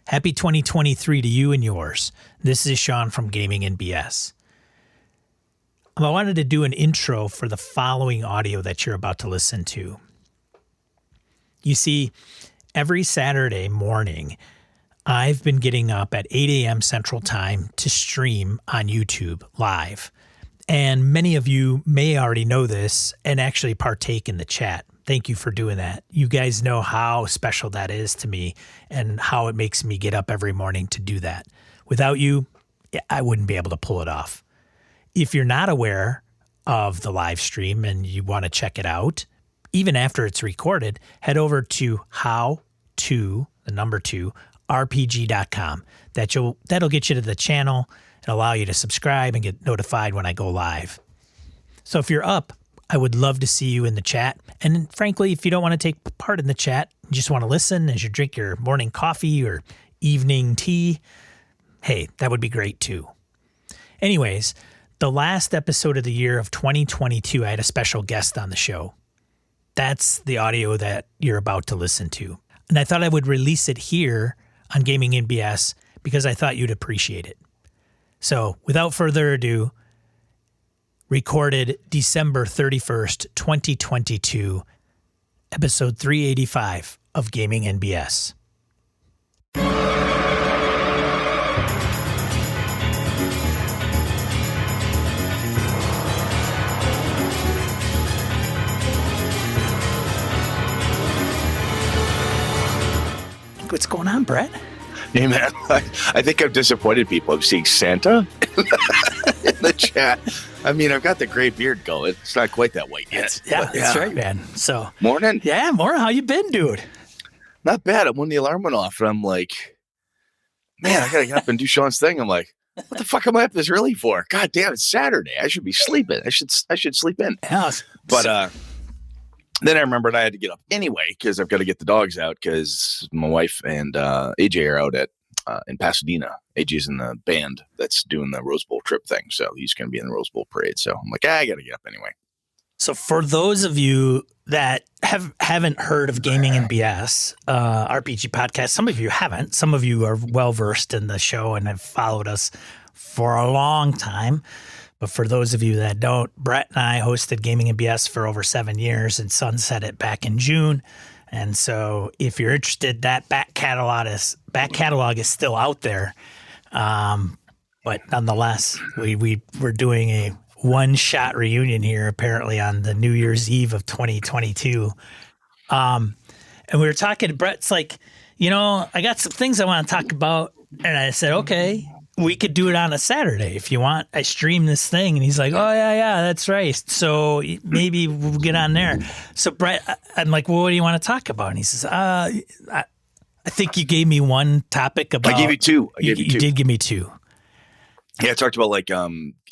Happy 2023 to you and yours. This is Sean from Gaming and BS. I wanted to do an intro for the following audio that you're about to listen to. You see, every Saturday morning, I've been getting up at 8 a.m. Central Time to stream on YouTube live. And many of you may already know this and actually partake in the chat. Thank you for doing that. You guys know how special that is to me and how it makes me get up every morning to do that. Without you, I wouldn't be able to pull it off. If you're not aware of the live stream and you want to check it out, even after it's recorded, head over to rpg.com. That'll get you to the channel and allow you to subscribe and get notified when I go live. So if you're up, I would love to see you in the chat. And frankly, if you don't want to take part in the chat, you just want to listen as you drink your morning coffee or evening tea, hey, that would be great too. Anyways, the last episode of the year of 2022, I had a special guest on the show. That's the audio that you're about to listen to. And I thought I would release it here on Gaming and BS because I thought you'd appreciate it. So without further ado, recorded December 31st, 2022, episode 385 of Gaming and BS. What's going on, Brett? Hey, man, I think I've disappointed people. I'm seeing Santa in the chat. I mean, I've got the gray beard going. It's not quite that white yet. That's right, man. So morning. Yeah, morning. How you been, dude? Not bad. When the alarm went off, and I'm like, man, I gotta get up and do Sean's thing. I'm like, what the fuck am I up this early for? God damn, it's Saturday. I should be sleeping. I should sleep in. Yeah, but then I remembered I had to get up anyway because I've got to get the dogs out because my wife and AJ are out in Pasadena. AJ's in the band that's doing the Rose Bowl trip thing, so he's going to be in the Rose Bowl parade. So I'm like, I got to get up anyway. So for those of you that haven't heard of Gaming and BS, RPG podcast, some of you haven't. Some of you are well versed in the show and have followed us for a long time. But for those of you that don't, Brett and I hosted Gaming and BS for over 7 years and sunset it back in June. And so if you're interested, that back catalog is still out there. But nonetheless, we're doing a one-shot reunion here apparently on the New Year's Eve of 2022. And we were talking, Brett's like, I got some things I want to talk about. And I said, okay, we could do it on a Saturday if you want. I stream this thing. And he's like, oh, yeah, that's right. So maybe we'll get on there. So Brett, I'm like, well, what do you want to talk about? And he says, I think you gave me one topic about. I gave you two. You did give me two. Yeah, I talked about like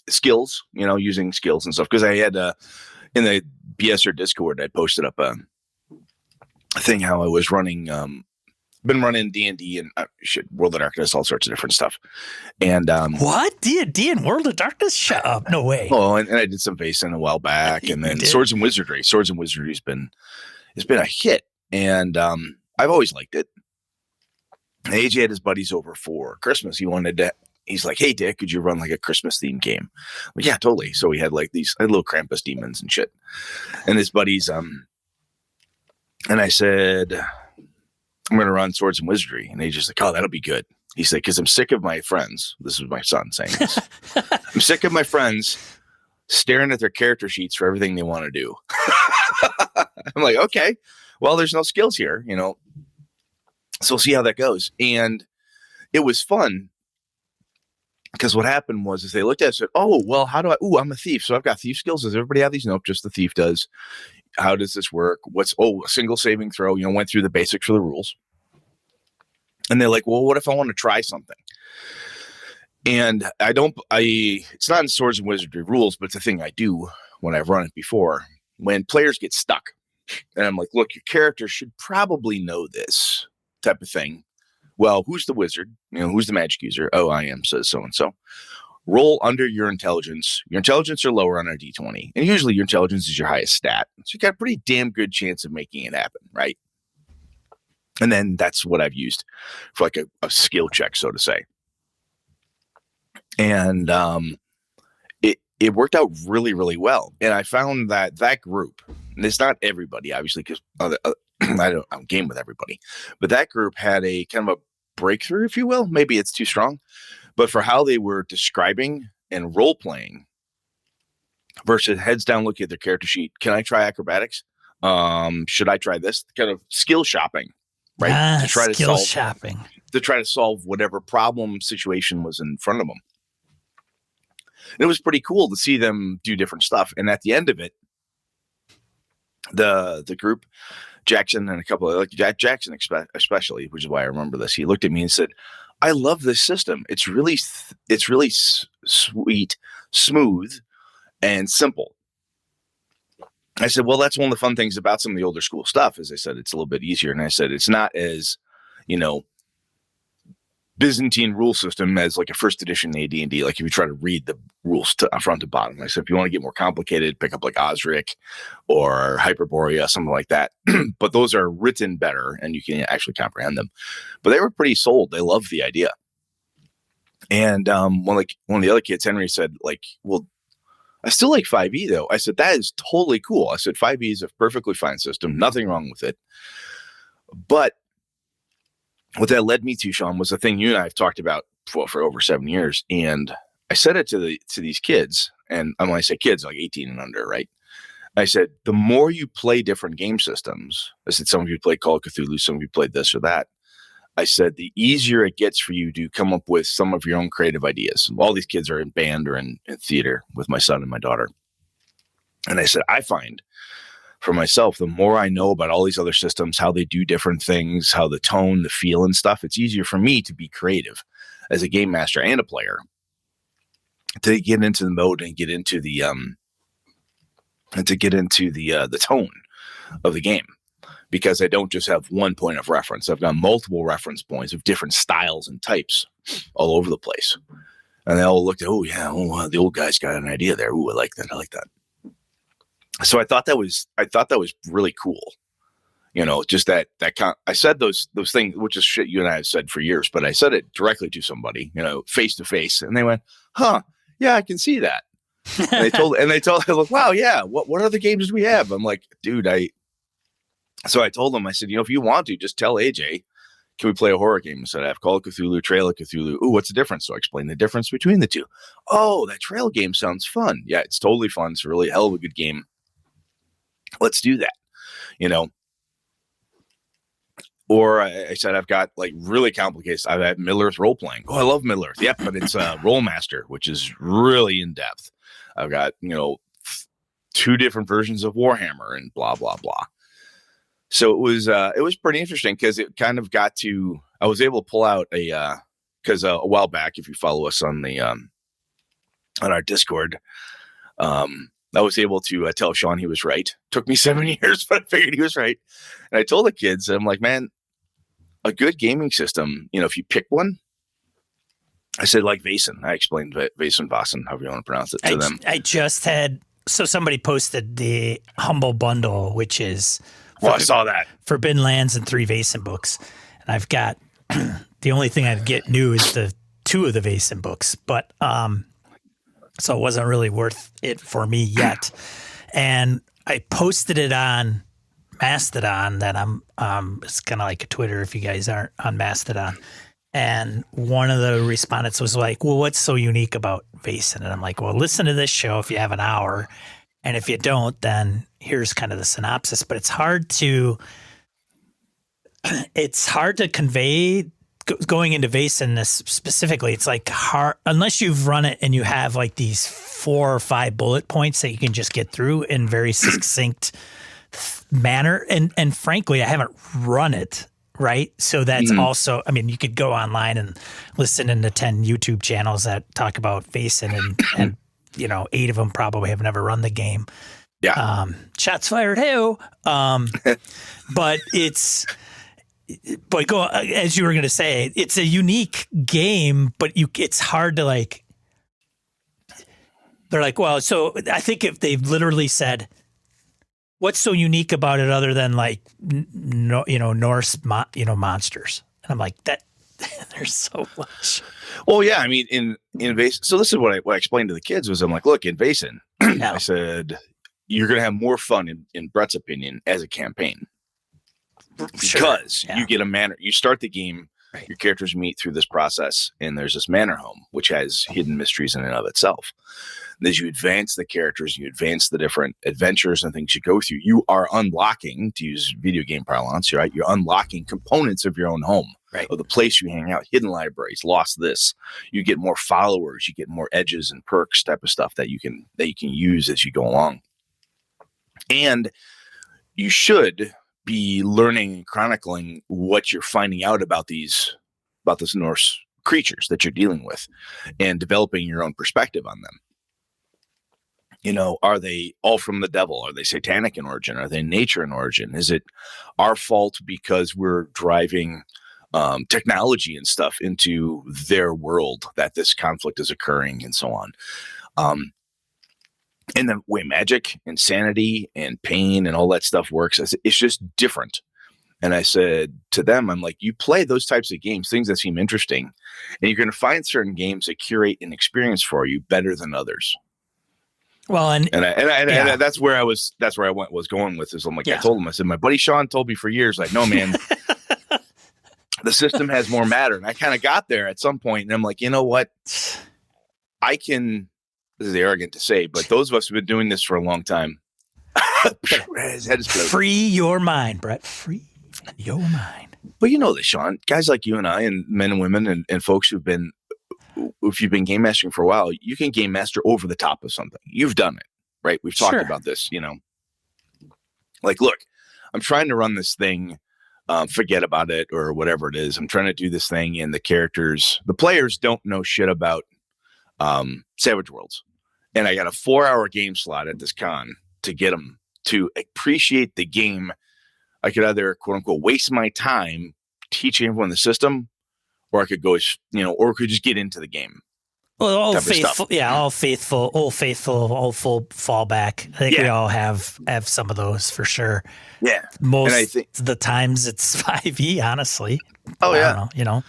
skills, using skills and stuff. Because I had in the BSR Discord, I posted up a thing how I was running been running D&D and World of Darkness, all sorts of different stuff. And what? D&D and World of Darkness? Shut up. No way. Oh, and I did some Vaesen a while back. And then Swords and Wizardry. Swords and Wizardry has been a hit. And I've always liked it. AJ had his buddies over for Christmas. He's like, hey, Dick, could you run like a Christmas themed game? Like, yeah, totally. So we had like these little Krampus demons and shit. And his buddies, and I said, I'm going to run Swords and Wizardry. And AJ's like, oh, that'll be good. He's like, because I'm sick of my friends. This is my son saying this. I'm sick of my friends staring at their character sheets for everything they want to do. I'm like, okay, well, there's no skills here, So we'll see how that goes. And it was fun because what happened was they looked at it and said, oh, well, how do I'm a thief. So I've got thief skills. Does everybody have these? Nope, just the thief does. How does this work? A single saving throw, went through the basics for the rules. And they're like, well, what if I want to try something? And it's not in Swords and Wizardry rules, but it's a thing I do when I've run it before. When players get stuck and I'm like, look, your character should probably know this type of thing. Well, who's the wizard? Who's the magic user? Oh, I am, says so-and-so. Roll under your intelligence. Your intelligence or lower on a D20. And usually your intelligence is your highest stat. So you got a pretty damn good chance of making it happen, right? And then that's what I've used for like a skill check, so to say. And it worked out really, really well. And I found that group, and it's not everybody, obviously, because I don't game with everybody, but that group had a kind of a breakthrough, if you will. Maybe it's too strong, but for how they were describing and role playing versus heads down, looking at their character sheet. Can I try acrobatics? Should I try this? Kind of skill shopping, right? To try to solve whatever problem situation was in front of them. And it was pretty cool to see them do different stuff. And at the end of it, the group, Jackson and a couple of like Jackson especially, which is why I remember this. He looked at me and said, "I love this system. It's really sweet, smooth, and simple." I said, "Well, that's one of the fun things about some of the older school stuff." As I said, it's a little bit easier. And I said, it's not as, Byzantine rule system as like a first edition AD&D. Like if you try to read the rules front to bottom. I said, if you want to get more complicated, pick up like Osric or Hyperborea, something like that. But those are written better and you can actually comprehend them. But they were pretty sold. They loved the idea. And one of the other kids, Henry, said like, "Well, I still like 5e though." I said, "That is totally cool." I said, 5e is a perfectly fine system. Nothing wrong with it. But what that led me to, Sean, was the thing you and I have talked about for over 7 years. And I said it to these kids, and when I say kids, like 18 and under, right? I said, the more you play different game systems, I said, some of you play Call of Cthulhu, some of you played this or that. I said, the easier it gets for you to come up with some of your own creative ideas. All these kids are in band or in theater with my son and my daughter. And I said, I find for myself, the more I know about all these other systems, how they do different things, how the tone, the feel and stuff, it's easier for me to be creative as a game master and a player to get into the mode and get into the tone of the game, because I don't just have one point of reference. I've got multiple reference points of different styles and types all over the place. And they all looked at, the old guy's got an idea there. I like that. So I thought that was really cool. Just that I said those things, which is shit you and I have said for years, but I said it directly to somebody, face to face, and they went, "Huh, yeah, I can see that." And they told, I was like, "Wow, yeah. What other games do we have?" I'm like, "Dude, So I told them, I said, if you want to, just tell AJ, can we play a horror game?" I said, "I have Call of Cthulhu, Trail of Cthulhu." "Ooh, what's the difference?" So I explained the difference between the two. "Oh, that Trail game sounds fun." "Yeah, it's totally fun. It's a really hell of a good game. Let's do that." Or I said, I've got like really complicated. I have Middle-earth role playing. "Oh, I love Middle-earth." "Yep, but it's Role Master, which is really in depth." I've got, 2 different versions of Warhammer and blah, blah, blah. So it was pretty interesting because it kind of I was able to pull out because a while back, if you follow us on our Discord, I was able to tell Sean he was right. Took me 7 years, but I figured he was right. And I told the kids, I'm like, man, a good gaming system, if you pick one, I said, like Vaesen. I explained Vaesen, however you want to pronounce it to them. I just had, so somebody posted the Humble Bundle, which is, I saw that. Forbidden Lands and 3 Vaesen books. And I've got, the only thing I'd get new is the 2 of the Vaesen books. But, so it wasn't really worth it for me yet. And I posted it on Mastodon that it's kind of like a Twitter if you guys aren't on Mastodon. And one of the respondents was like, "Well, what's so unique about Vaesen?" And I'm like, "Well, listen to this show if you have an hour. And if you don't, then here's kind of the synopsis." But it's hard to convey going into Vaesen specifically. It's like hard, unless you've run it and you have like these 4 or 5 bullet points that you can just get through in very succinct manner. And frankly, I haven't run it. Right. So that's also, I mean, you could go online and listen into 10 YouTube channels that talk about Vaesen and 8 of them probably have never run the game. Yeah. Shots fired. Hey, but go, as you were going to say, it's a unique game, but it's hard to like, they're like, well, so I think if they've literally said, What's so unique about it other than like, Norse, monsters? And I'm like, that there's so much. Well, yeah, I mean, in Vaesen, so this is what I explained to the kids was I'm like, look, in Vaesen, Yeah. I said, you're going to have more fun, in Brett's opinion, as a campaign. Because you get a manor. You start the game, right. Your characters meet through this process, and there's this manor home, which has hidden mysteries in and of itself. And as you advance the characters, you advance the different adventures and things you go through, you are unlocking, to use video game parlance, right? You're unlocking components of your own home, right? Of the place you hang out, hidden libraries, lost this. You get more followers, you get more edges and perks type of stuff that you can use as you go along. And you should be learning and chronicling what you're finding out about this Norse creatures that you're dealing with and developing your own perspective on them. Are they all from the devil? Are they satanic in origin? Are they nature in origin? Is it our fault because we're driving technology and stuff into their world that this conflict is occurring and so on? And the way magic, insanity, and pain and all that stuff works, it's just different. And I said to them, I'm like, you play those types of games, things that seem interesting, and you're going to find certain games that curate an experience for you better than others. Well, and that's where I was going with this. I'm like, I told him, I said, my buddy Sean told me for years, like, no, man, the system has more matter. And I kind of got there at some point, and I'm like, you know what? This is arrogant to say, but those of us who've been doing this for a long time. Free your mind, Brett. Free your mind. But you know this, Sean. Guys like you and I, and men and women, and folks if you've been game mastering for a while, you can game master over the top of something. You've done it, right? We've talked about this, Like, look, I'm trying to run this thing, forget about it or whatever it is. I'm trying to do this thing, and the players don't know shit about Savage Worlds. And I got a 4-hour game slot at this con to get them to appreciate the game. I could either, quote unquote, waste my time teaching everyone the system, or I could go, or could just get into the game. Well, all faithful, old faithful fallback. I think we all have some of those for sure. Yeah, most of the times it's 5e, honestly. Oh yeah, know.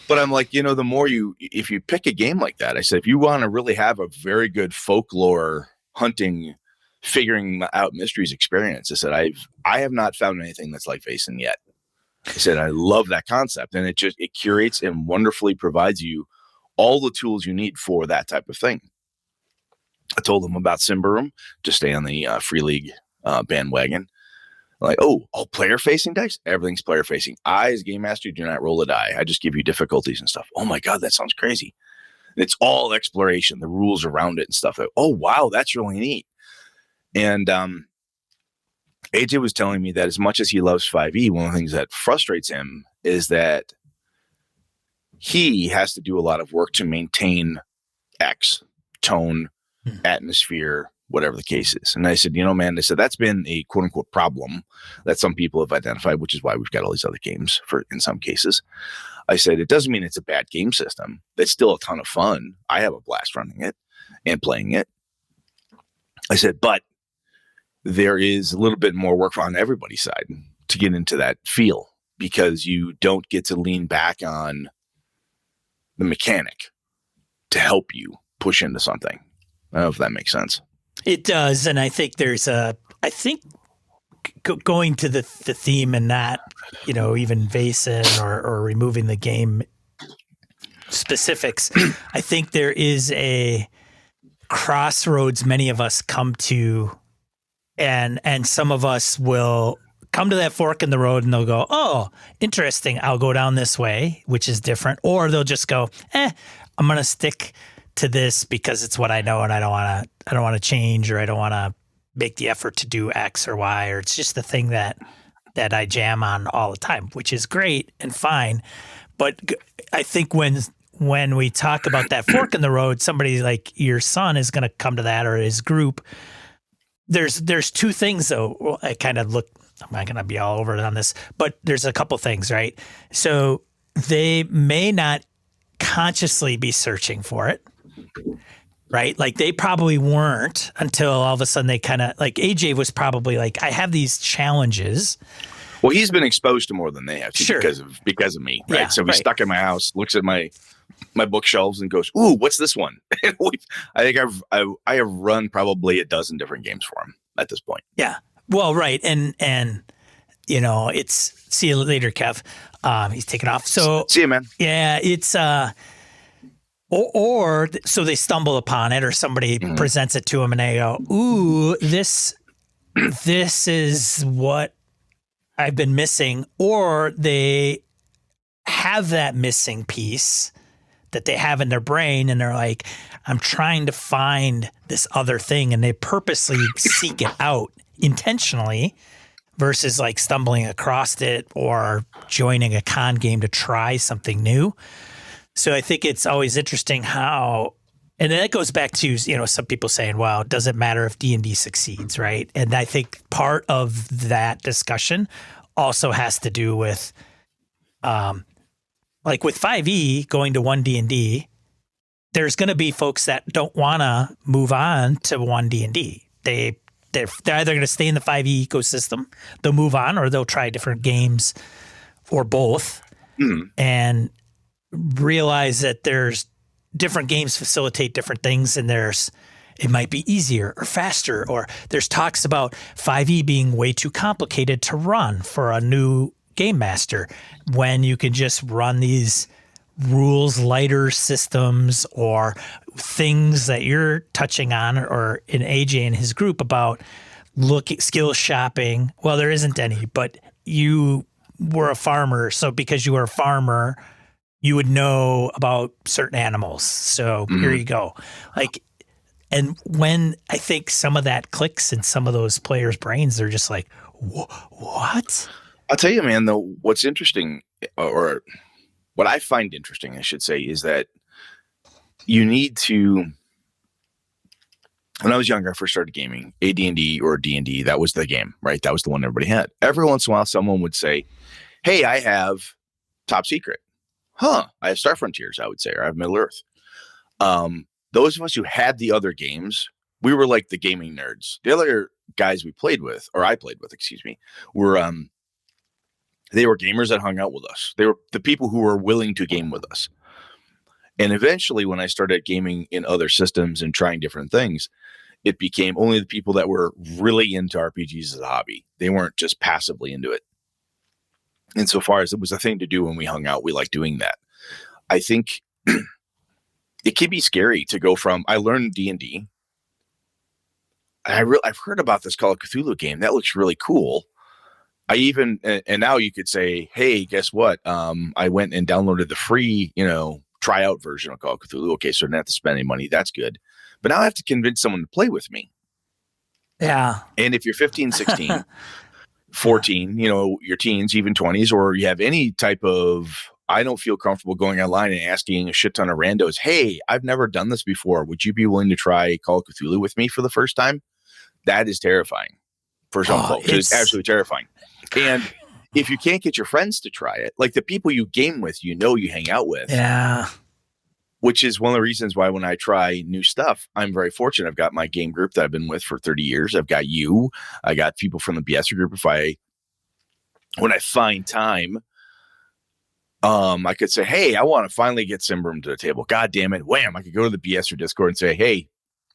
But I'm like, the more if you pick a game like that, I said, if you want to really have a very good folklore hunting, figuring out mysteries experience, I said, I have not found anything that's like Vaesen yet. I said, I love that concept, and it curates and wonderfully provides you all the tools you need for that type of thing. I told them about Symbaroum, to stay on the Free League bandwagon. Like, all player-facing dice? Everything's player-facing. I, as game master, do not roll a die. I just give you difficulties and stuff. Oh, my God, that sounds crazy. It's all exploration, the rules around it and stuff. Oh, wow, that's really neat. And AJ was telling me that as much as he loves 5e, one of the things that frustrates him is that he has to do a lot of work to maintain X, tone, atmosphere, whatever the case is. And I said, man, that's been a quote unquote problem that some people have identified, which is why we've got all these other games in some cases. I said, it doesn't mean it's a bad game system. It's still a ton of fun. I have a blast running it and playing it. I said, but there is a little bit more work on everybody's side to get into that feel, because you don't get to lean back on the mechanic to help you push into something. I don't know if that makes sense. It does. And I think going to the theme and not, even Vaesen or removing the game specifics, I think there is a crossroads many of us come to, and some of us will come to that fork in the road and they'll go, oh, interesting, I'll go down this way, which is different. Or they'll just go, I'm going to stick to this because it's what I know, and I don't want to change, or I don't want to make the effort to do X or Y, or it's just the thing that I jam on all the time, which is great and fine. But I think when we talk about that fork in the road, somebody like your son is going to come to that, or his group. There's two things though. I kind of look, I'm not going to be all over it on this, but there's a couple things, right? So they may not consciously be searching for it. right? Like they probably weren't until all of a sudden they kind of like AJ was probably like, I have these challenges. Well, he's been exposed to more than they have to Sure. because of me, right? Yeah, So he's right. stuck in my house, looks at my bookshelves and goes, "Ooh, what's this one?" I think I have run probably a dozen different games for him at this point. Yeah. Well, right. And you know, it's see you later, Kev. He's taking off. So see you, man. Yeah, it's or so they stumble upon it, or somebody presents it to them, and they go, "Ooh, this is what I've been missing," or they have that missing piece that they have in their brain, and they're like, "I'm trying to find this other thing," and they purposely seek it out intentionally. Versus like stumbling across it or joining a con game to try something new. So I think it's always interesting how, and then it goes back to, you know, some people saying, well, it doesn't matter if D&D succeeds, right? And I think part of that discussion also has to do with, like with 5e going to 1D&D, there's going to be folks that don't want to move on to 1D&D. They're either going to stay in the 5e ecosystem, they'll move on, or they'll try different games or both and realize that there's different games facilitate different things, and it might be easier or faster, or there's talks about 5e being way too complicated to run for a new game master when you can just run these rules lighter systems or things that you're touching on, or in AJ and his group about skill shopping. Well, there isn't any, but you were a farmer. So because you were a farmer, you would know about certain animals. So here you go. Like, and when I think some of that clicks in some of those players' brains, they're just like, what? I'll tell you, man, though, what's interesting, or what I find interesting, I should say, is that you need to, when I was younger, I first started gaming, AD&D or D&D, that was the game, right? That was the one everybody had. Every once in a while, someone would say, hey, I have Top Secret. I have Star Frontiers, I would say, or I have Middle Earth. Those of us who had the other games, we were like the gaming nerds. The other guys we played with, or I played with, excuse me, were they were gamers that hung out with us. They were the people who were willing to game with us. And eventually, when I started gaming in other systems and trying different things, it became only the people that were really into RPGs as a hobby. They weren't just passively into it. Insofar as it was a thing to do when we hung out, we liked doing that. I think it can be scary to go from, I learned D&D. I've heard about this Call of Cthulhu game. That looks really cool. And now you could say, hey, guess what? I went and downloaded the free, tryout version of Call of Cthulhu. Okay, so I didn't have to spend any money. That's good. But now I have to convince someone to play with me. Yeah. And if you're 15, 16, 14, your teens, even 20s, or you have any type of, I don't feel comfortable going online and asking a shit ton of randos, hey, I've never done this before. Would you be willing to try Call of Cthulhu with me for the first time? That is terrifying for some folks. It's absolutely terrifying. And if you can't get your friends to try it, like the people you game with, you hang out with. Yeah. Which is one of the reasons why when I try new stuff, I'm very fortunate. I've got my game group that I've been with for 30 years. I've got you. I got people from the BS group. When I find time, I could say, hey, I want to finally get Symbaroum to the table. God damn it. Wham. I could go to the BS or Discord and say, hey,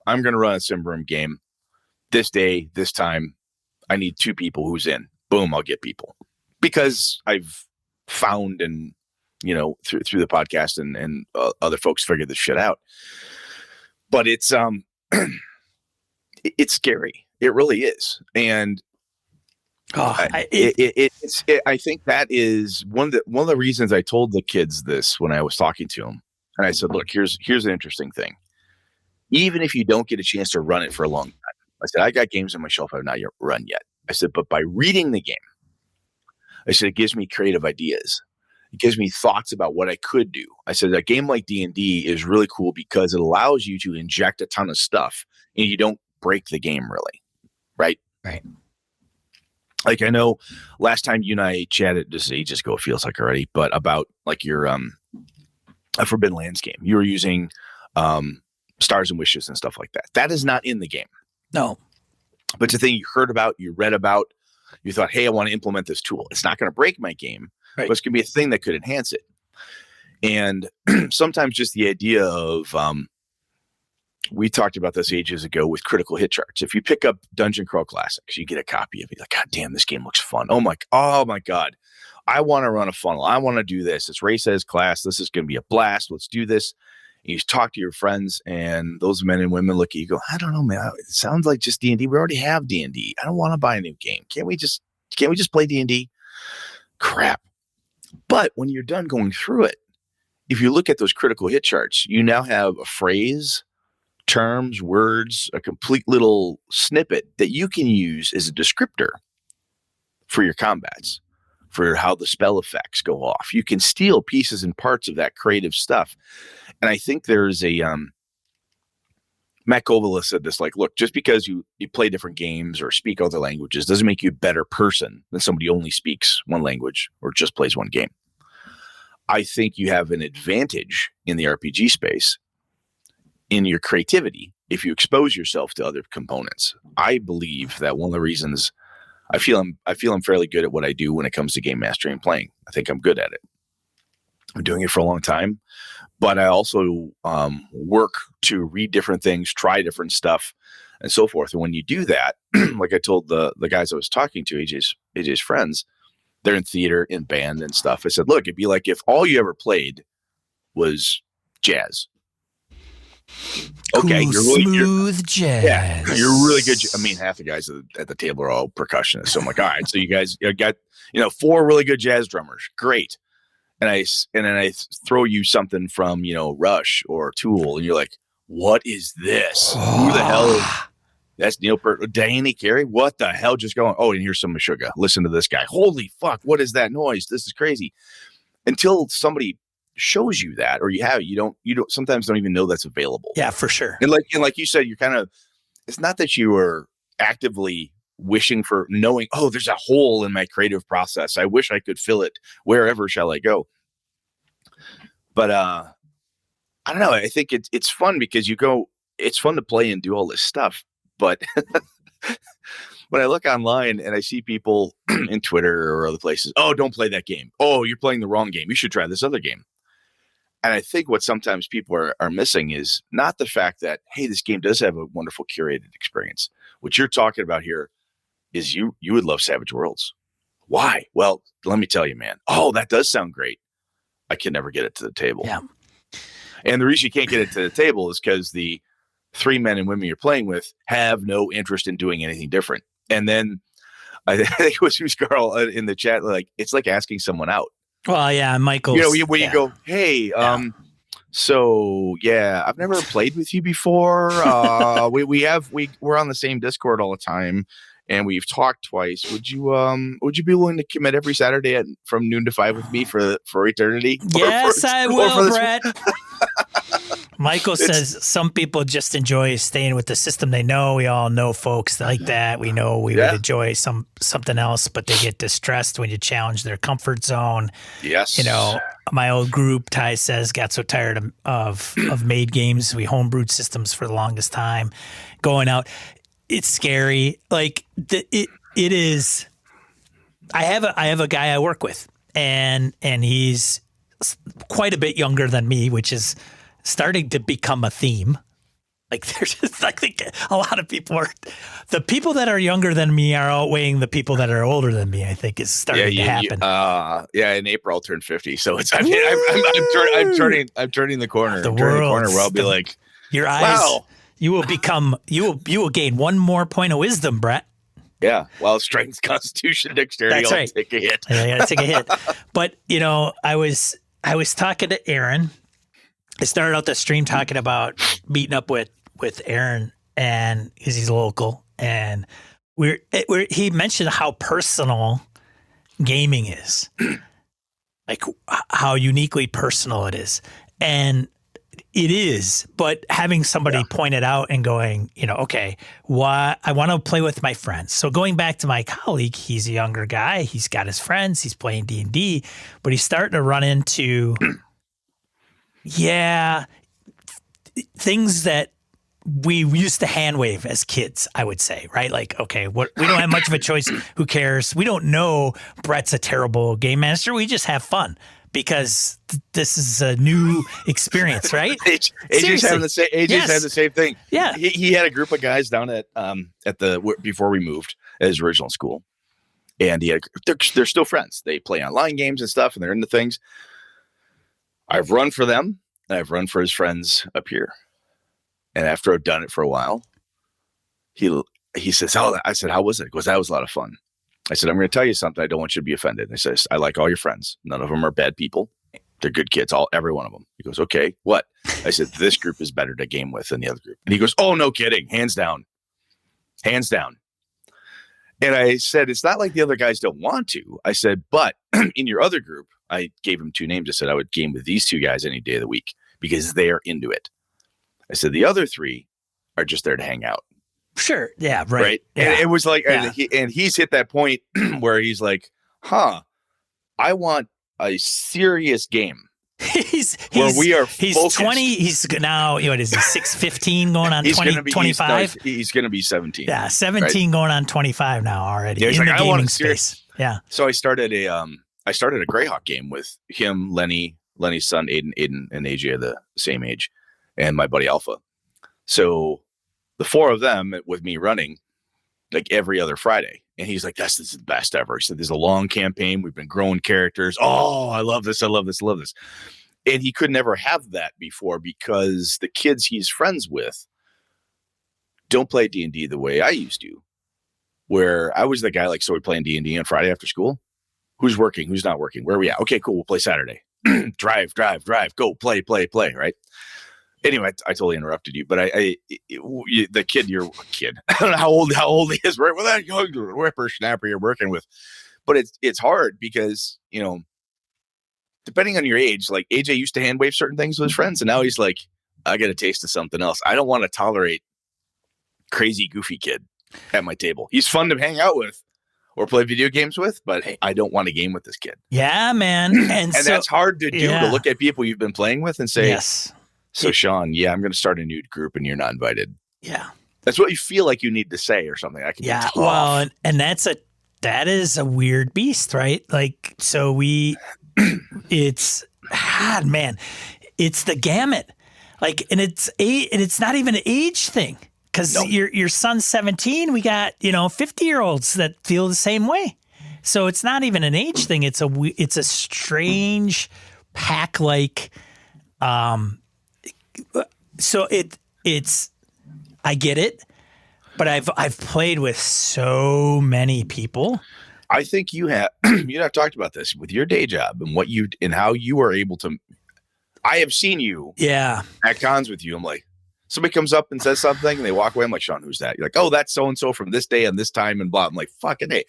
I'm going to run a Symbaroum game this day, this time. I need 2 people who's in. Boom, I'll get people. Because I've found and, through the podcast and other folks figured this shit out. But it's it's scary. It really is. And I think that is one of the reasons I told the kids this when I was talking to them. And I said, look, here's an interesting thing. Even if you don't get a chance to run it for a long time, I said, I got games on my shelf I've not yet run yet. I said, but by reading the game, I said, it gives me creative ideas. It gives me thoughts about what I could do. I said, a game like D&D is really cool because it allows you to inject a ton of stuff and you don't break the game really. Right? Right. Like I know last time you and I chatted, this is ages ago, it feels like already, but about like your a Forbidden Lands game. You were using Stars and Wishes and stuff like that. That is not in the game. No. But it's a thing you heard about, you read about, you thought, hey, I want to implement this tool. It's not going to break my game, right, but it's going to be a thing that could enhance it. And sometimes just the idea of, we talked about this ages ago with critical hit charts. If you pick up Dungeon Crawl Classics, you get a copy of it. You're like, God damn, this game looks fun. Oh my God. I want to run a funnel. I want to do this. It's Ray says class. This is going to be a blast. Let's do this. And you talk to your friends, and those men and women look at you, go, I don't know, man. It sounds like just D&D. We already have D&D. I don't want to buy a new game. Can't we just play D&D? Crap. But when you're done going through it, if you look at those critical hit charts, you now have a phrase, terms, words, a complete little snippet that you can use as a descriptor for your combats, for how the spell effects go off. You can steal pieces and parts of that creative stuff. And I think there's a Matt Kovala said this, like, look, just because you play different games or speak other languages doesn't make you a better person than somebody who only speaks one language or just plays one game. I think you have an advantage in the RPG space in your creativity if you expose yourself to other components. I believe that one of the reasons I feel I'm fairly good at what I do when it comes to game mastering and playing. I think I'm good at it. I'm doing it for a long time, but I also work to read different things, try different stuff, and so forth. And when you do that, like I told the guys I was talking to, AJ's friends, they're in theater, in band and stuff. I said, look, it'd be like if all you ever played was jazz. Okay, cool, smooth jazz. Yeah, you're really good. I mean, half the guys at the table are all percussionists. So I'm like, all right, so you guys got 4 really good jazz drummers. Great. And then I throw you something from Rush or Tool, and you're like, what is this? Who the hell is that's Neil Peart, Danny Carey? What the hell just going? Oh, and here's some Meshuggah. Listen to this guy. Holy fuck! What is that noise? This is crazy. Until somebody shows you that, or you don't sometimes don't even know that's available. Yeah, for sure. And like you said, you're kind of, it's not that you are actively wishing for knowing, oh, there's a hole in my creative process. I wish I could fill it. Wherever shall I go? But I don't know. I think it's fun because it's fun to play and do all this stuff. But when I look online and I see people in Twitter or other places, oh, don't play that game. Oh, you're playing the wrong game. You should try this other game. And I think what sometimes people are missing is not the fact that, hey, this game does have a wonderful curated experience. What you're talking about here is you would love Savage Worlds. Why? Well, let me tell you, man. Oh, that does sound great. I can never get it to the table. Yeah. And the reason you can't get it to the table is because the 3 men and women you're playing with have no interest in doing anything different. And then I think it was who's Carl in the chat, like, it's like asking someone out. Well, yeah, Michael. You go, hey, so yeah, I've never played with you before. We're on the same Discord all the time, and we've talked twice. Would you be willing to commit every Saturday from noon to 5 with me for eternity? Yes, I will, Brett. Michael says some people just enjoy staying with the system they know. We all know folks like that. We know we would enjoy something else, but they get distressed when you challenge their comfort zone. Yes. My old group, Ty says, got so tired of made games. We homebrewed systems for the longest time. Going out, it's scary. Like it is. I have a guy I work with, and he's quite a bit younger than me, which is starting to become a theme. Like there's just, I think a lot of people the people that are younger than me are outweighing the people that are older than me. I think is starting to happen. In April I'll turn 50. So it's, I'm turning the corner. The world where I'll be like, your eyes, wow. You will gain 1 more point of wisdom, Brett. Yeah. Well, strength, constitution, dexterity. That's right. Take a hit. I gotta take a hit. But I was talking to Aaron. I started out the stream talking about meeting up with Aaron, and because he's local, and he mentioned how personal gaming is, like how uniquely personal it is, and it is. But having somebody point it out and going, okay, why I want to play with my friends. So going back to my colleague, he's a younger guy. He's got his friends. He's playing D&D, but he's starting to run into. Yeah, things that we used to hand wave as kids, I would say, right? Like, okay, we don't have much of a choice. Who cares? We don't know Brett's a terrible game master. We just have fun because this is a new experience, right? AJ's having the same. AJ's had the same thing. Yeah, he had a group of guys down at the before we moved at his original school, and they're still friends. They play online games and stuff, and they're into things. I've run for them, and I've run for his friends up here. And after I've done it for a while, he says, "Oh," I said, "How was it?" He goes, "That was a lot of fun." I said, "I'm going to tell you something. I don't want you to be offended." And I says, "I like all your friends. None of them are bad people. They're good kids. Every one of them." He goes, "Okay, what?" I said, "This group is better to game with than the other group." And he goes, "Oh, no kidding. Hands down. Hands down." And I said, "It's not like the other guys don't want to." I said, "But in your other group," I gave him two names. I said, "I would game with these two guys any day of the week because they're into it." I said, "The other three are just there to hang out." Sure. Yeah. Right. Yeah. And it was like, and he's hit that point where he's like, I want a serious game. He's focused. 20. He's now, what is he, 6'15", going on 25? He's going to be 17. Yeah. 17 going on 25 now already. Yeah, he's in like, the I want gaming a serious. space. Yeah. So I started a Greyhawk game with him, Lenny's son, Aiden, and AJ are the same age, and my buddy Alpha. So the four of them with me running like every other Friday. And he's like, this is the best ever. He said, "There's a long campaign. We've been growing characters. Oh, I love this. I love this. I love this." And he could never have that before because the kids he's friends with don't play D&D the way I used to, where I was the guy like, "So we're playing D&D on Friday after school? Who's working? Who's not working? Where are we at? Okay, cool. We'll play Saturday. drive, go play, right?" Anyway, I totally interrupted you, but the kid, you're a kid. I don't know how old he is, right? Well, that young whippersnapper you're working with, but it's hard because, depending on your age, like AJ used to hand wave certain things with his friends, and now he's like, I get a taste of something else. I don't want to tolerate crazy, goofy kid at my table. He's fun to hang out with or play video games with, but I don't want to game with this kid. Yeah, man. And so, that's hard to do, to look at people you've been playing with and say, yes. So Sean, I'm going to start a new group and you're not invited. Yeah. That's what you feel like you need to say or something. That can be tough. Well, and that is a weird beast, right? Like, so it's the gamut. Like, and it's not even an age thing. Because your son's 17, we got 50-year-olds that feel the same way. So it's not even an age thing. It's a strange pack like. So it's I get it, but I've played with so many people. I think you have talked about this with your day job and how you are able to. I have seen you at cons with you. I'm like, somebody comes up and says something and they walk away. I'm like, "Sean, who's that?" You're like, "Oh, that's so-and-so from this day and this time and blah." I'm like, fucking hey,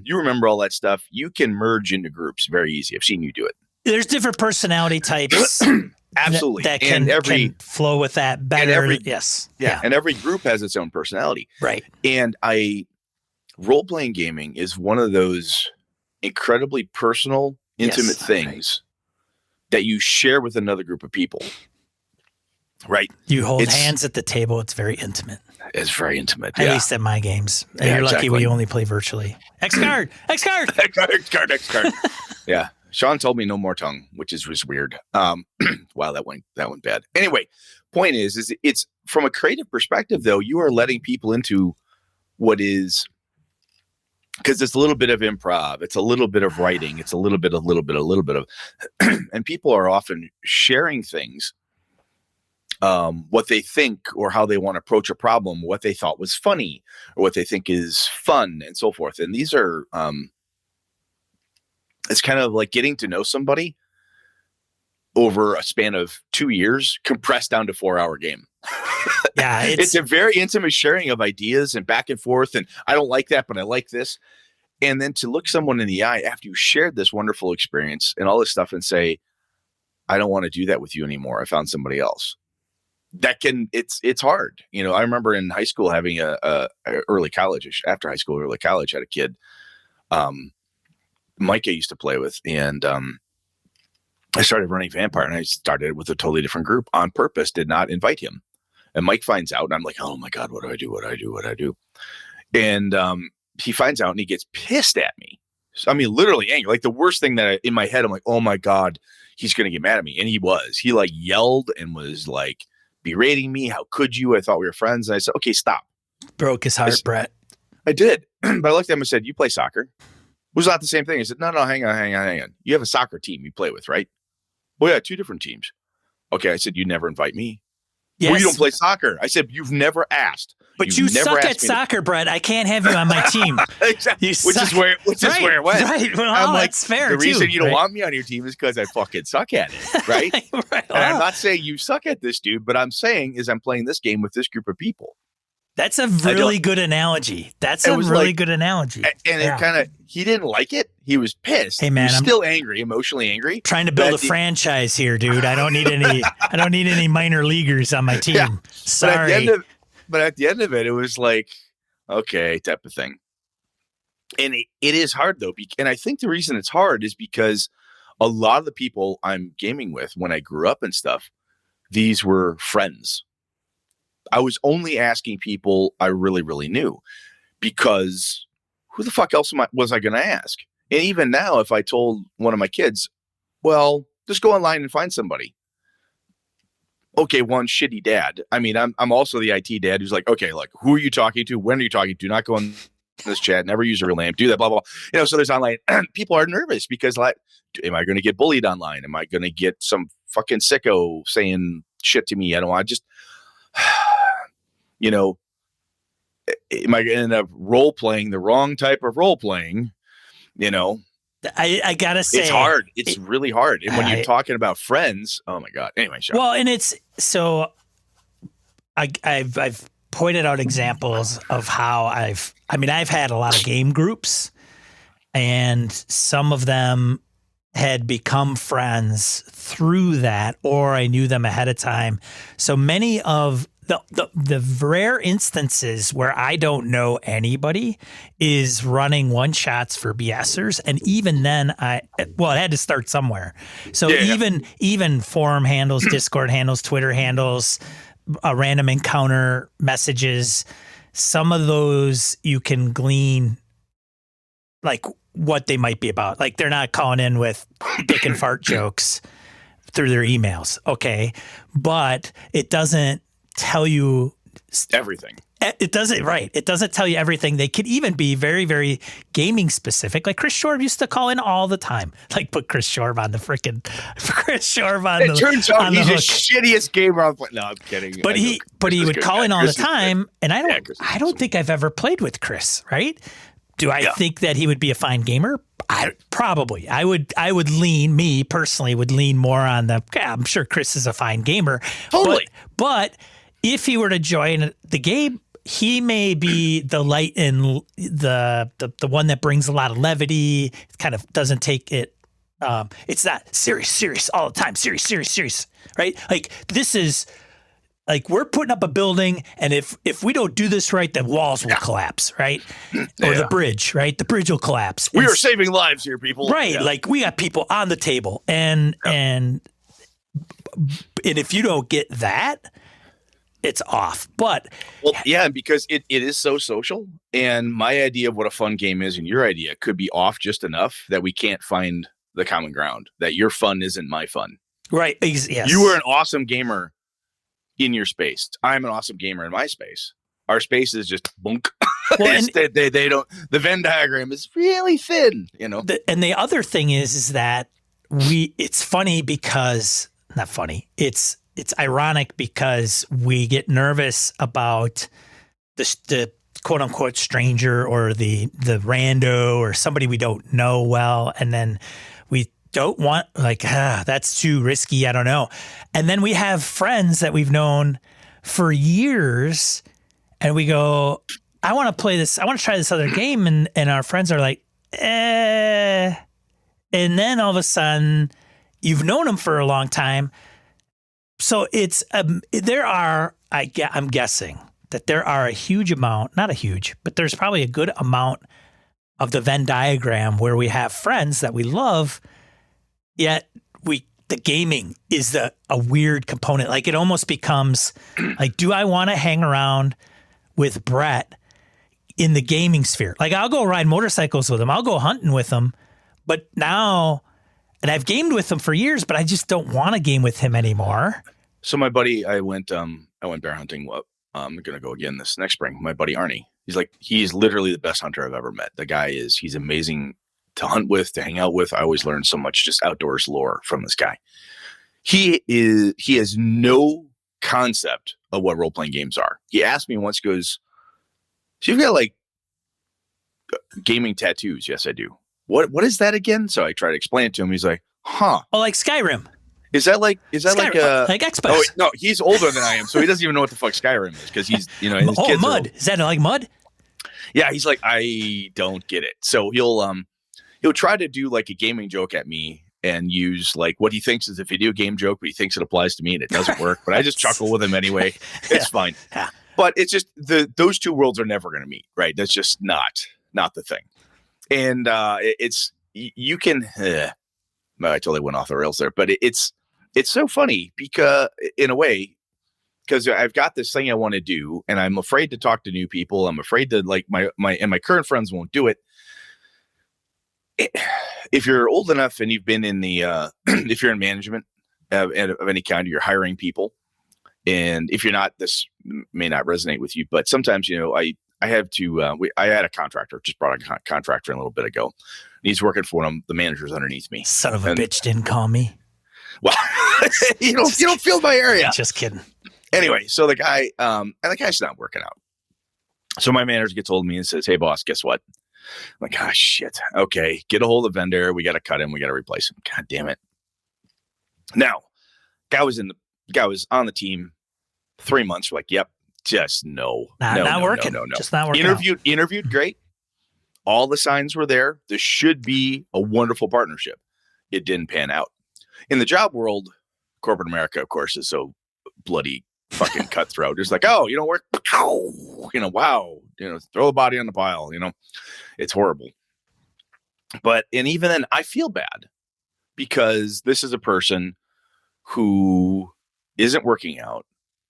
you remember all that stuff. You can merge into groups very easy. I've seen you do it. There's different personality types. Absolutely. That can flow with that better. Yes. Yeah. And every group has its own personality. Right. And role-playing gaming is one of those incredibly personal, intimate things that you share with another group of people. Right. You hold hands at the table. It's very intimate. It's very intimate. At least at my games. And you're lucky we only play virtually. X card. Yeah. Sean told me no more tongue, which is just weird. Wow, that went bad. Anyway, point is it's from a creative perspective, though, you are letting people into what is, because it's a little bit of improv, it's a little bit of writing, it's a little bit of, and people are often sharing things, what they think or how they want to approach a problem, what they thought was funny or what they think is fun and so forth. And these are, it's kind of like getting to know somebody over a span of 2 years, compressed down to 4-hour game. Yeah. It's a very intimate sharing of ideas and back and forth. And I don't like that, but I like this. And then to look someone in the eye after you shared this wonderful experience and all this stuff and say, "I don't want to do that with you anymore. I found somebody else." It's hard. I remember in high school having early college, after high school, early college, had a kid, Micah used to play with, and I started running Vampire, and I started with a totally different group on purpose, did not invite him. And Mike finds out, and I'm like, oh my God, what do I do? What do I do? What do I do? And he finds out, and he gets pissed at me. So, I mean, literally angry. Like the worst thing that in my head, I'm like, oh my God, he's going to get mad at me. And he was. He like yelled and was like berating me. How could you? I thought we were friends. And I said, okay, stop. Broke his heart, Brett. I did. But I looked at him and said, you play soccer? It was not the same thing. I said, no, hang on. You have a soccer team you play with, right? Well, yeah, 2 different teams. Okay, I said, you never invite me. Yes. Well, you don't play soccer. I said, you've never asked. But you suck at soccer, Brett. I can't have you on my team. Exactly. Which is where it went. Right. Well, I'm like, that's fair. The reason you don't want me on your team is because I fucking suck at it. Right. Right. And I'm not saying you suck at this, dude, but I'm saying is I'm playing this game with this group of people. That's a really good analogy. That's a really good analogy. And it kind of, he didn't like it. He was pissed. Hey man, I'm still angry, emotionally angry. Trying to build a franchise here, dude. I don't need any minor leaguers on my team. Yeah. Sorry. But at the end of it, it was like, okay, type of thing. And it is hard though. And I think the reason it's hard is because a lot of the people I'm gaming with when I grew up and stuff, these were friends. I was only asking people I really, really knew, because who the fuck else was I going to ask? And even now, if I told one of my kids, well, just go online and find somebody. Okay, one shitty dad. I mean, I'm also the IT dad who's like, okay, like, who are you talking to? When are you talking to? Do not go in this chat. Never use a real name. Do that, blah, blah, blah. So there's online. People are nervous because, like, am I going to get bullied online? Am I going to get some fucking sicko saying shit to me? I don't want to just... am I going to end up role playing the wrong type of role playing? I gotta say, it's hard. It's really hard. And when you're talking about friends, oh my God. Anyway, Sean. Well, and it's so I've pointed out examples of how I've had a lot of game groups, and some of them had become friends through that, or I knew them ahead of time. So many of the rare instances where I don't know anybody is running one shots for BSers. And even then it had to start somewhere. So even forum handles, Discord handles, Twitter handles, random encounter messages, some of those you can glean like what they might be about. Like they're not calling in with dick and fart jokes through their emails. Okay. But it doesn't tell you everything. It doesn't, right. It doesn't tell you everything. They could even be very, very gaming specific. Like Chris Shorb used to call in all the time. Like put Chris Shorb on the freaking It turns out he's the shittiest gamer on planet. No, I'm kidding. But he would call in all the time. And I don't think I've ever played with Chris, right? Do I think that he would be a fine gamer? Probably. I would lean, me personally would lean more on I'm sure Chris is a fine gamer. Totally. But if he were to join the game, he may be the light in the one that brings a lot of levity. It kind of doesn't take it. It's not serious all the time. Serious, right? Like this is like we're putting up a building, and if we don't do this right, the walls will collapse, right? Or the bridge, right? The bridge will collapse. We are saving lives here, people. Right? Yeah. Like we got people on the table, and if you don't get that, it's off. But because it is so social, and my idea of what a fun game is and your idea could be off just enough that we can't find the common ground, that your fun isn't my fun. Right. Yes. You are an awesome gamer in your space. I'm an awesome gamer in my space. Our space is just bunk. Well, they don't, the Venn diagram is really thin, and the other thing is that it's funny because not funny. It's ironic because we get nervous about the quote unquote stranger or the rando or somebody we don't know well. And then we don't want that's too risky. I don't know. And then we have friends that we've known for years and we go, I want to play this. I want to try this other game. And our friends are like, And then all of a sudden you've known them for a long time. So it's I'm guessing that there are a huge amount, not a huge, but there's probably a good amount of the Venn diagram where we have friends that we love, yet we the gaming is a weird component. Like it almost becomes like, do I want to hang around with Brett in the gaming sphere? Like I'll go ride motorcycles with him. I'll go hunting with him. But now, and I've gamed with him for years, but I just don't want to game with him anymore. So my buddy, I went bear hunting. I'm going to go again this next spring. My buddy Arnie, he's literally the best hunter I've ever met. The guy he's amazing to hunt with, to hang out with. I always learn so much just outdoors lore from this guy. He has no concept of what role-playing games are. He asked me once, goes, so you've got like gaming tattoos? Yes, I do. What is that again? So I try to explain it to him. He's like, huh. Oh, like Skyrim. Is that like Xbox? Oh, wait, no, he's older than I am, so he doesn't even know what the fuck Skyrim is because he's, his kids Mud. Is that like Mud? Yeah, he's like, I don't get it. So he'll try to do like a gaming joke at me and use like what he thinks is a video game joke, but he thinks it applies to me and it doesn't work. But I just chuckle with him anyway. It's fine. Yeah. But it's just those two worlds are never going to meet, right? That's just not the thing. And you can. I totally went off the rails there, but it's so funny because in a way, because I've got this thing I want to do, and I'm afraid to talk to new people. I'm afraid to like my current friends won't do it. If you're old enough and you've been in the, if you're in management of any kind, you're hiring people. And if you're not, this may not resonate with you, but sometimes, I have to, I had a contractor, just brought a contractor in a little bit ago. And he's working for one of the managers underneath me. Son of a bitch didn't call me. Well, you don't feel my area. Just kidding. Anyway, so the guy, and the guy's not working out. So my manager gets hold of me and says, hey boss, guess what? I'm like, shit. Okay. Get a hold of the vendor. We got to cut him. We got to replace him. God damn it. Now, guy was on the team 3 months. We're like, yep. Just no. Not working. No. Just not working. Interviewed great. All the signs were there. This should be a wonderful partnership. It didn't pan out. In the job world, corporate America, of course, is so bloody fucking cutthroat. It's like, oh, you don't work. Wow. Throw the body on the pile. It's horrible. And even then, I feel bad because this is a person who isn't working out.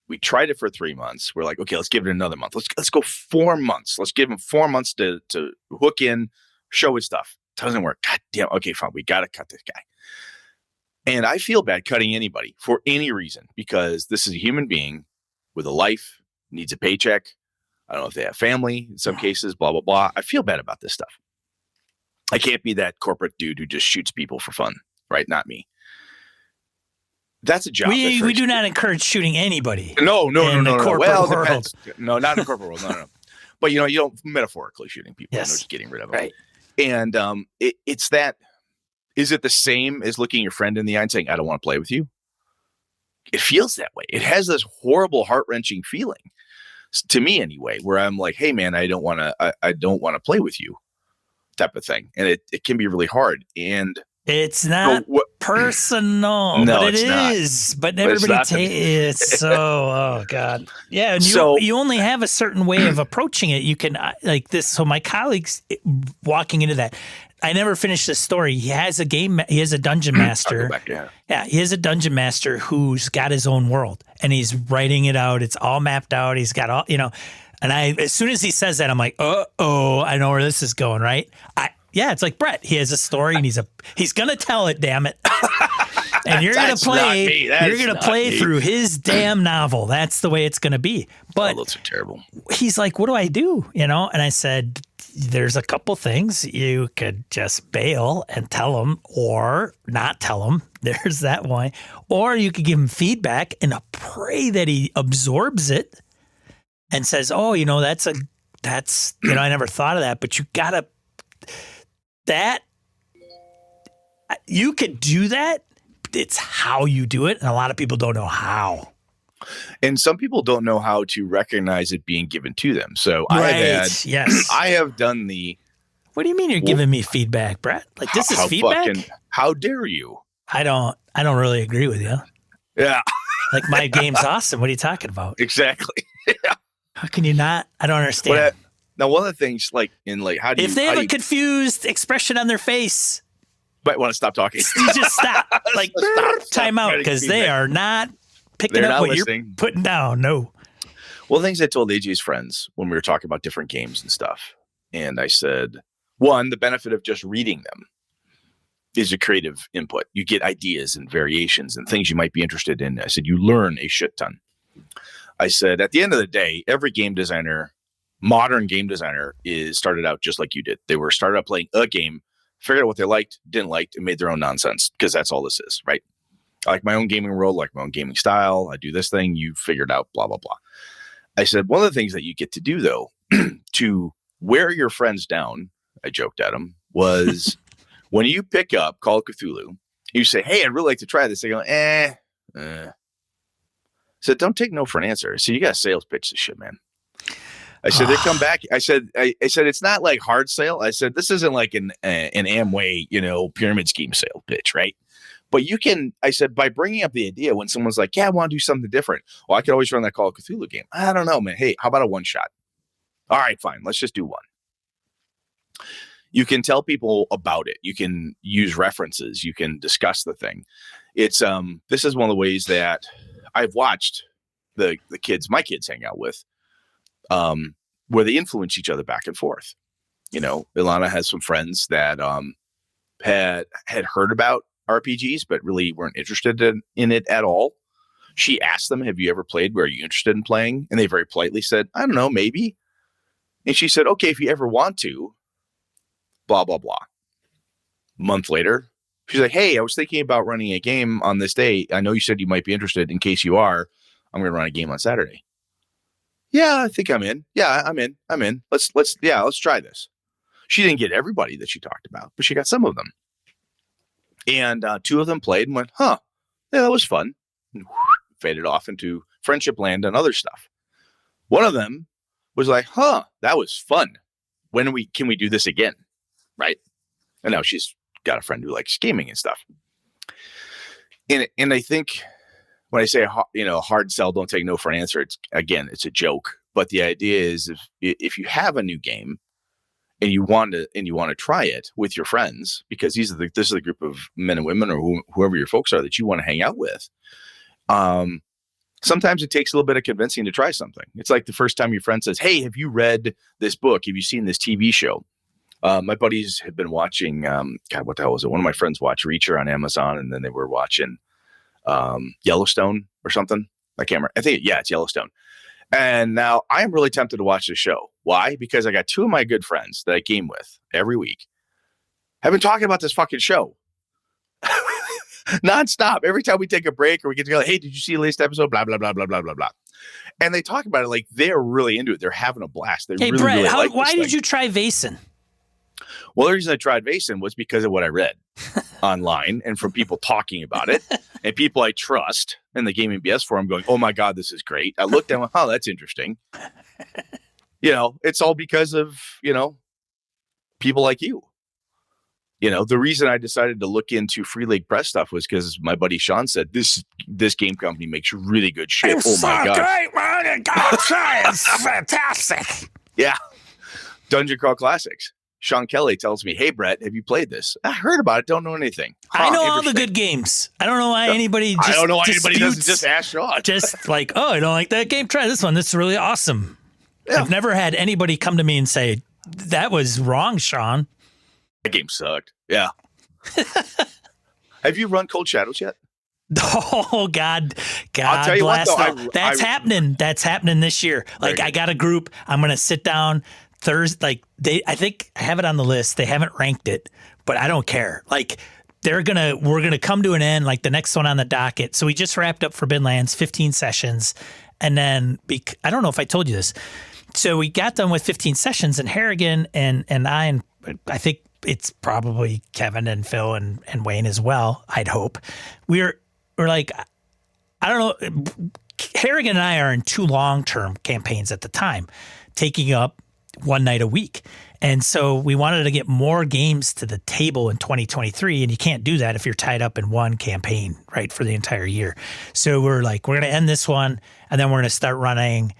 We tried it for 3 months. We're like, okay, let's give it another month. Let's go 4 months. Let's give him 4 months to hook in, show his stuff. Doesn't work. God damn. Okay, fine. We got to cut this guy. And I feel bad cutting anybody for any reason because this is a human being with a life, needs a paycheck. I don't know if they have family in some cases, blah, blah, blah. I feel bad about this stuff. I can't be that corporate dude who just shoots people for fun, right? Not me. That's a job. We do not encourage shooting anybody. No. Well, world. No, not in the corporate world. No. But you don't metaphorically shooting people. Yes. Just getting rid of them. Right. And it's that. Is it the same as looking your friend in the eye and saying, I don't want to play with you? It feels that way. It has this horrible, heart-wrenching feeling, to me anyway, where I'm like, hey, man, I don't want to play with you type of thing. And it can be really hard. And it's not personal, no, but it's not. Is. But everybody it's so, oh, God. Yeah, and you only have a certain way of approaching it. You can, like this, so my colleagues walking into that, I never finished this story. He has a dungeon master. Yeah, he has a dungeon master who's got his own world, and he's writing it out. It's all mapped out. He's got all, and as soon as he says that, I'm like, oh, I know where this is going, right? Yeah, it's like Brett. He has a story, and he's gonna tell it. Damn it! And you're gonna play. You're gonna play through his damn novel. That's the way it's gonna be. But those are terrible. He's like, what do I do? And I said, there's a couple things. You could just bail and tell him, or not tell him. There's that one. Or you could give him feedback and pray that he absorbs it and says, oh, that's I never thought of that, but you gotta. That you could do that. It's how you do it. And a lot of people don't know how. And some people don't know how to recognize it being given to them. So yes. I have done the. What do you mean you're giving me feedback, Brett? Like this is feedback? How dare you? I don't really agree with you. Yeah. Like my game's awesome. What are you talking about? Exactly. Yeah. How can you not? I don't understand. Now, one of the things, how do you... If they have a confused expression on their face, might want to stop talking. You just stop. Like, Stop time out, because they are not picking up what you're putting down. No. Well, things I told AJ's friends when we were talking about different games and stuff. And I said, one, the benefit of just reading them is a creative input. You get ideas and variations and things you might be interested in. I said, you learn a shit ton. I said, at the end of the day, every game designer, modern game designer, is started out just like you did. They were started out playing a game, figured out what they liked, didn't like, and made their own nonsense, because that's all this is, right? I like my own gaming world, like my own gaming style. I do this thing, you figured out, blah, blah, blah. I said, one of the things that you get to do, though, to wear your friends down, I joked at them, was when you pick up Call of Cthulhu, you say, hey, I'd really like to try this. They go, I said, don't take no for an answer. So you got to sales pitch this shit, man. I said, they come back. I said, it's not like hard sale. I said, this isn't like an Amway, pyramid scheme sale pitch, right? But you can, I said, by bringing up the idea when someone's like, yeah, I want to do something different. Well, I could always run that Call of Cthulhu game. I don't know, man. Hey, how about a one shot? All right, fine. Let's just do one. You can tell people about it. You can use references. You can discuss the thing. It's this is one of the ways that I've watched the kids, my kids, hang out with, where they influence each other back and forth. Ilana has some friends that had heard about RPGs, but really weren't interested in it at all. She asked them, have you ever played? Were you interested in playing? And they very politely said, I don't know, maybe. And she said, okay, if you ever want to, blah, blah, blah. A month later, she's like, hey, I was thinking about running a game on this day. I know you said you might be interested. In case you are, I'm going to run a game on Saturday. Yeah, I think I'm in. Yeah, I'm in. Let's try this. She didn't get everybody that she talked about, but she got some of them. And two of them played and went, yeah, that was fun. And faded off into friendship land and other stuff. One of them was like, that was fun. Can we do this again? Right. And now she's got a friend who likes gaming and stuff. And I think when I say, hard sell, don't take no for an answer, it's a joke. But the idea is if you have a new game and you want to try it with your friends, because this is a group of men and women or whoever your folks are that you want to hang out with. Sometimes it takes a little bit of convincing to try something. It's like the first time your friend says, hey, have you read this book? Have you seen this TV show? My buddies have been watching, what the hell was it? One of my friends watched Reacher on Amazon, and then they were watching Yellowstone or something. I can't remember. I think, it's Yellowstone. And now I am really tempted to watch this show. Why? Because I got two of my good friends that I game with every week have been talking about this fucking show. Nonstop. Every time we take a break or we get together, hey, did you see the latest episode? Blah, blah, blah, blah, blah, blah, blah. And they talk about it like they're really into it. They're having a blast. Hey, really, Brett, really why did you try Vaesen? Well, the reason I tried Vaesen was because of what I read online and from people talking about it and people I trust in the Gaming BS forum going, oh my God, this is great. I looked and went, oh, that's interesting. It's all because of, people like you. The reason I decided to look into Free League Press stuff was because my buddy Sean said this game company makes really good shit. It's my God. Great, man. It's fantastic. Yeah. Dungeon Crawl Classics. Sean Kelly tells me, hey, Brett, have you played this? I heard about it. Don't know anything. I know all the good games. I don't know why anybody doesn't just ask Sean. Just like, oh, I don't like that game. Try this one. This is really awesome. Yeah. I've never had anybody come to me and say, that was wrong, Sean. That game sucked. Yeah. Have you run Cold Shadows yet? Oh, God I'll tell you bless what, though, that's happening. That's happening this year. Like, I got a group. I'm going to sit down Thursday. I think I have it on the list. They haven't ranked it, but I don't care. Like, we're going to come to an end, like the next one on the docket. So we just wrapped up Forbidden Lands, 15 sessions. And then, I don't know if I told you this. So we got done with 15 sessions, and Harrigan and I think it's probably Kevin and Phil and Wayne as well, I'd hope. We're like, I don't know. Harrigan and I are in 2 long-term campaigns at the time, taking up one night a week. And so we wanted to get more games to the table in 2023. And you can't do that if you're tied up in one campaign, right, for the entire year. So we're like, we're going to end this one, and then we're going to start running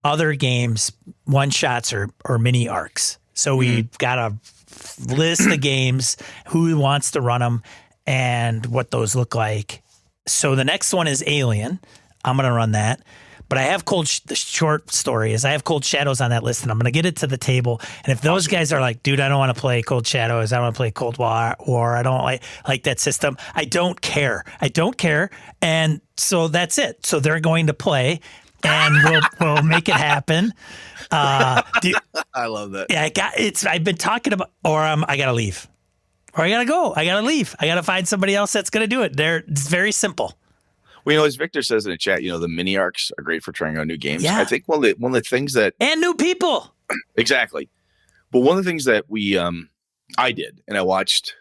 other games, one-shots or mini arcs. So we've got a list the games, who wants to run them, and what those look like. So the next one is Alien. I'm going to run that. But I have the short story is I have Cold Shadows on that list, and I'm going to get it to the table. And if those guys are like, dude, I don't want to play Cold Shadows, I don't want to play Cold War, or I don't like that system, I don't care. And so that's it. So they're going to play, and we'll make it happen. I love that. Yeah, I've been talking about, I got to leave. Or I got to go. I got to leave. I got to find somebody else that's going to do it. It's very simple. Well, as Victor says in the chat, the mini arcs are great for trying out new games. Yeah. I think one of the things that and new people exactly, but one of the things that I did and I watched.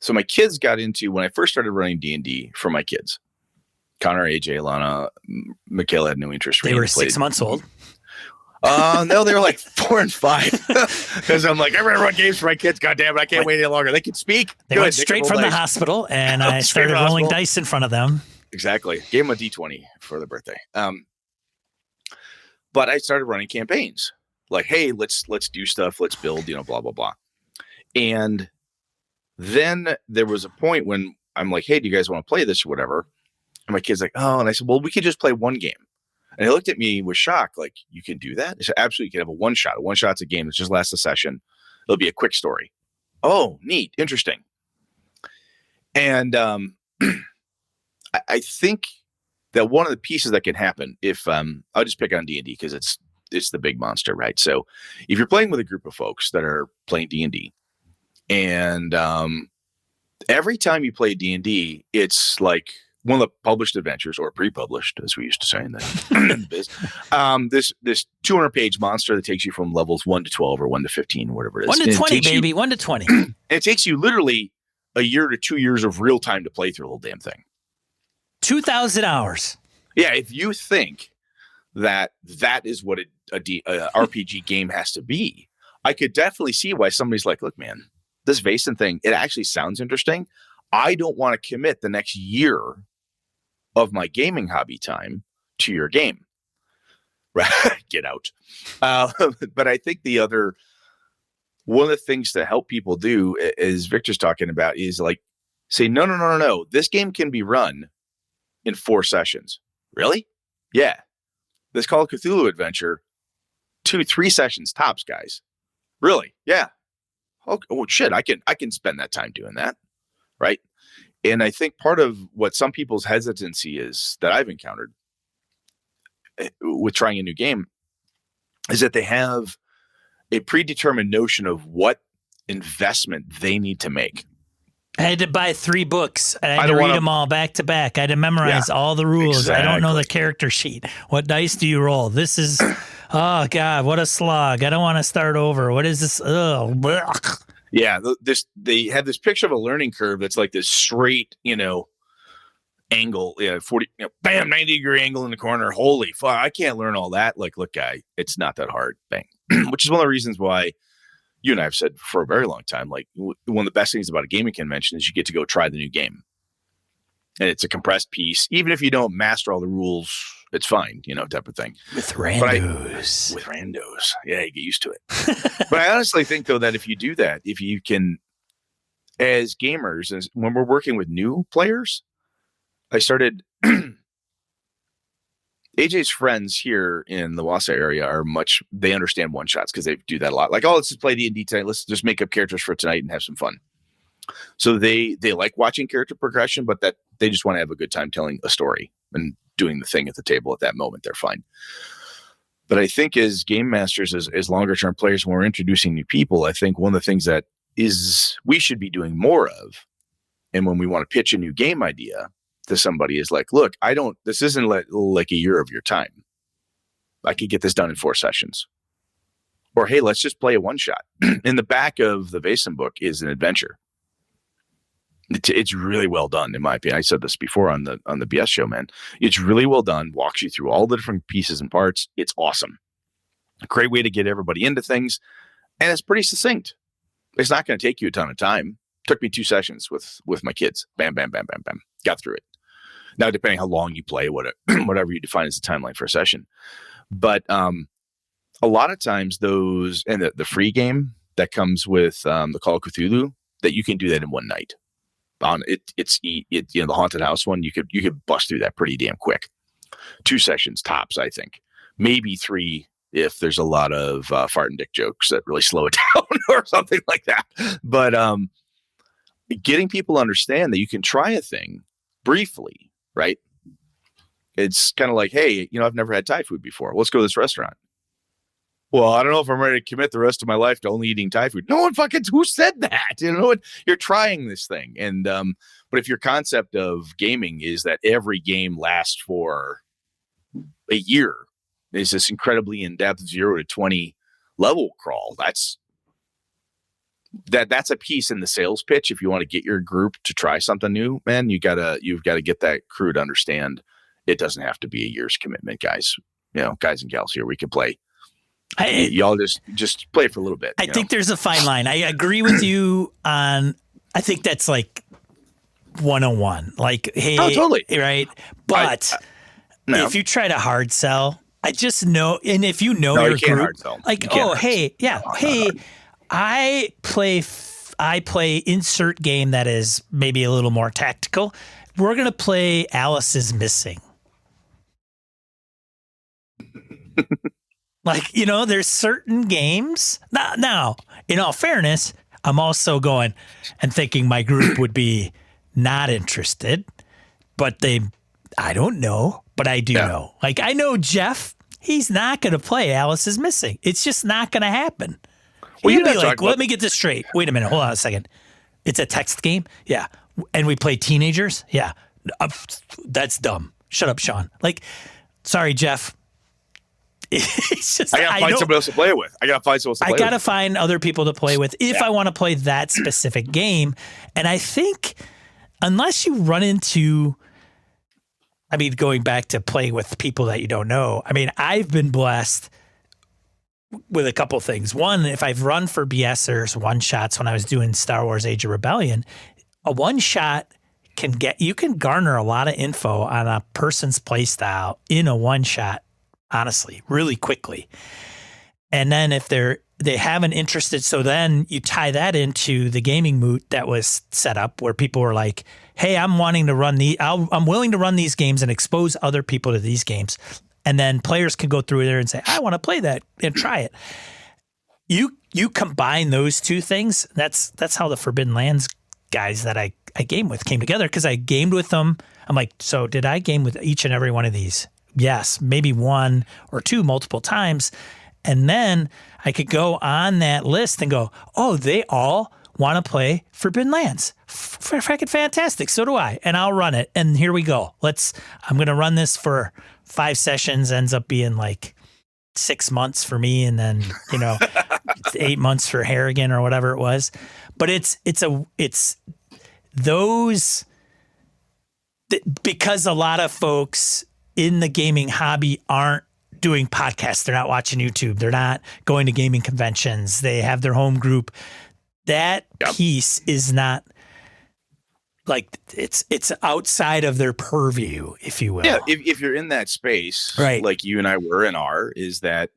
So my kids got into when I first started running D&D for my kids. Connor, AJ, Lana, Michaela had no interest. They were 6 months old. No, they were like 4 and 5. Because I'm like, I'm going to run games for my kids. God damn it, I can't wait any longer. They can speak. They went straight from the hospital, and I started rolling dice in front of them. Exactly. Gave them a D20 for their birthday. But I started running campaigns. Like, hey, let's do stuff. Let's build, blah, blah, blah. And then there was a point when I'm like, hey, do you guys want to play this or whatever? And my kid's like, oh, and I said, well, we could just play one game. And he looked at me with shock, like, you can do that? I said, absolutely, you can have a one shot. A one shot's a game that just lasts a session. It'll be a quick story. Oh, neat. Interesting. And I think that one of the pieces that can happen if I'll just pick on D&D because it's the big monster, right? So if you're playing with a group of folks that are playing D&D and every time you play D&D, it's like one of the published adventures or pre-published, as we used to say in the biz, this 200-page monster that takes you from levels 1 to 12 or 1 to 15 or whatever it is. 1 to 20, baby. 1 to 20. And it takes you literally a year to 2 years of real time to play through the whole damn thing. 2,000 hours. Yeah, if you think that is what a RPG game has to be, I could definitely see why somebody's like, look, man, this Vaesen thing, it actually sounds interesting. I don't want to commit the next year of my gaming hobby time to your game. Right? Get out. But I think one of the things to help people do, as Victor's talking about, is like say, no. This game can be run in 4 sessions. Really? Yeah. This Call of Cthulhu adventure, 2-3 sessions tops, guys. Really? Yeah. Okay. Oh shit, I can spend that time doing that. Right. And I think part of what some people's hesitancy is that I've encountered with trying a new game is that they have a predetermined notion of what investment they need to make. I had to buy 3 books. I had to read them all back to back. I had to memorize all the rules. Exactly. I don't know the character sheet. What dice do you roll? This is, oh God, what a slog. I don't want to start over. What is this? Oh, blech. Yeah, they have this picture of a learning curve that's like this straight, angle, 40, bam, 90-degree angle in the corner. Holy fuck, I can't learn all that. Like, look, guy, it's not that hard. Bang. Which is one of the reasons why you and I have said for a very long time, like one of the best things about a gaming convention is you get to go try the new game. And it's a compressed piece. Even if you don't master all the rules, it's fine, type of thing. With randos. With randos. Yeah, you get used to it. But I honestly think, though, that if you do that, if you can, as gamers, when we're working with new players, I started, AJ's friends here in the Wausau area they understand one-shots because they do that a lot. Like, oh, let's just play D&D tonight. Let's just make up characters for tonight and have some fun. So they like watching character progression, but that they just want to have a good time telling a story and doing the thing at the table at that moment. They're fine. But I think as game masters, as longer term players, when we're introducing new people, I think one of the things that we should be doing more of, and when we want to pitch a new game idea to somebody is like, look, this isn't like a year of your time. I could get this done in 4 sessions. Or, hey, let's just play a one shot. In the back of the Vaesen book is an adventure. It's really well done, in my opinion. I said this before on the BS show, man. It's really well done. Walks you through all the different pieces and parts. It's awesome. A great way to get everybody into things, and it's pretty succinct. It's not going to take you a ton of time. Took me 2 sessions with my kids. Bam, bam, bam, bam, bam. Got through it. Now, depending how long you play, whatever you define as the timeline for a session, but a lot of times those and the free game that comes with the Call of Cthulhu that you can do that in one night. On it's the haunted house one, you could bust through that pretty damn quick. 2 sessions tops, I think, maybe 3 if there's a lot of fart and dick jokes that really slow it down or something like that. But getting people to understand that you can try a thing briefly, right? It's kind of like, hey, I've never had Thai food before. Let's go to this restaurant. Well, I don't know if I'm ready to commit the rest of my life to only eating Thai food. No one who said that? You're trying this thing. And, but if your concept of gaming is that every game lasts for a year, is this incredibly in-depth 0 to 20 level crawl, that's a piece in the sales pitch. If you want to get your group to try something new, man, you've got to get that crew to understand it doesn't have to be a year's commitment, guys. Guys and gals here, we can play. Y'all just play for a little bit. I think there's a fine line. I agree with you on. I think that's like 101. Like, hey, totally right. But if you try to hard sell, I just know, and if your group, like, hey, I play insert game that is maybe a little more tactical. We're gonna play Alice is Missing. Like, there's certain games. Now, in all fairness, I'm also going and thinking my group would be not interested, but I don't know, but I do know. Like, I know Jeff, he's not going to play Alice is Missing. It's just not going to happen. Well, he'll be like, let me get this straight. Wait a minute. Hold on a second. It's a text game? Yeah. And we play teenagers? Yeah. That's dumb. Shut up, Sean. Like, sorry, Jeff. It's just, I gotta find somebody else to play with. I gotta find other people to play with if I want to play that specific game. And I think unless you run into, going back to playing with people that you don't know, I've been blessed with a couple things. One, if I've run for BSers one shots when I was doing Star Wars Age of Rebellion, a one shot you can garner a lot of info on a person's play style in a one shot. Honestly, really quickly. And then if they haven't interested, so then you tie that into the gaming moot that was set up where people were like, hey, I'm willing to run these games and expose other people to these games. And then players can go through there and say, I want to play that and try it. You combine those two things. That's how the Forbidden Lands guys that I game with came together, because I gamed with them. I'm like, so did I game with each and every one of these? Yes, maybe 1 or 2 multiple times. And then I could go on that list and go, oh, they all want to play Forbidden Lands. Freaking fantastic. So do I. And I'll run it. And here we go. I'm going to run this for 5 sessions. Ends up being like 6 months for me. And then, 8 months for Harrigan or whatever it was. But it's those, because a lot of folks in the gaming hobby aren't doing podcasts. They're not watching YouTube. They're not going to gaming conventions. They have their home group. That piece is not like it's outside of their purview, if you will. Yeah. If you're in that space, right, like you and I were and are, is that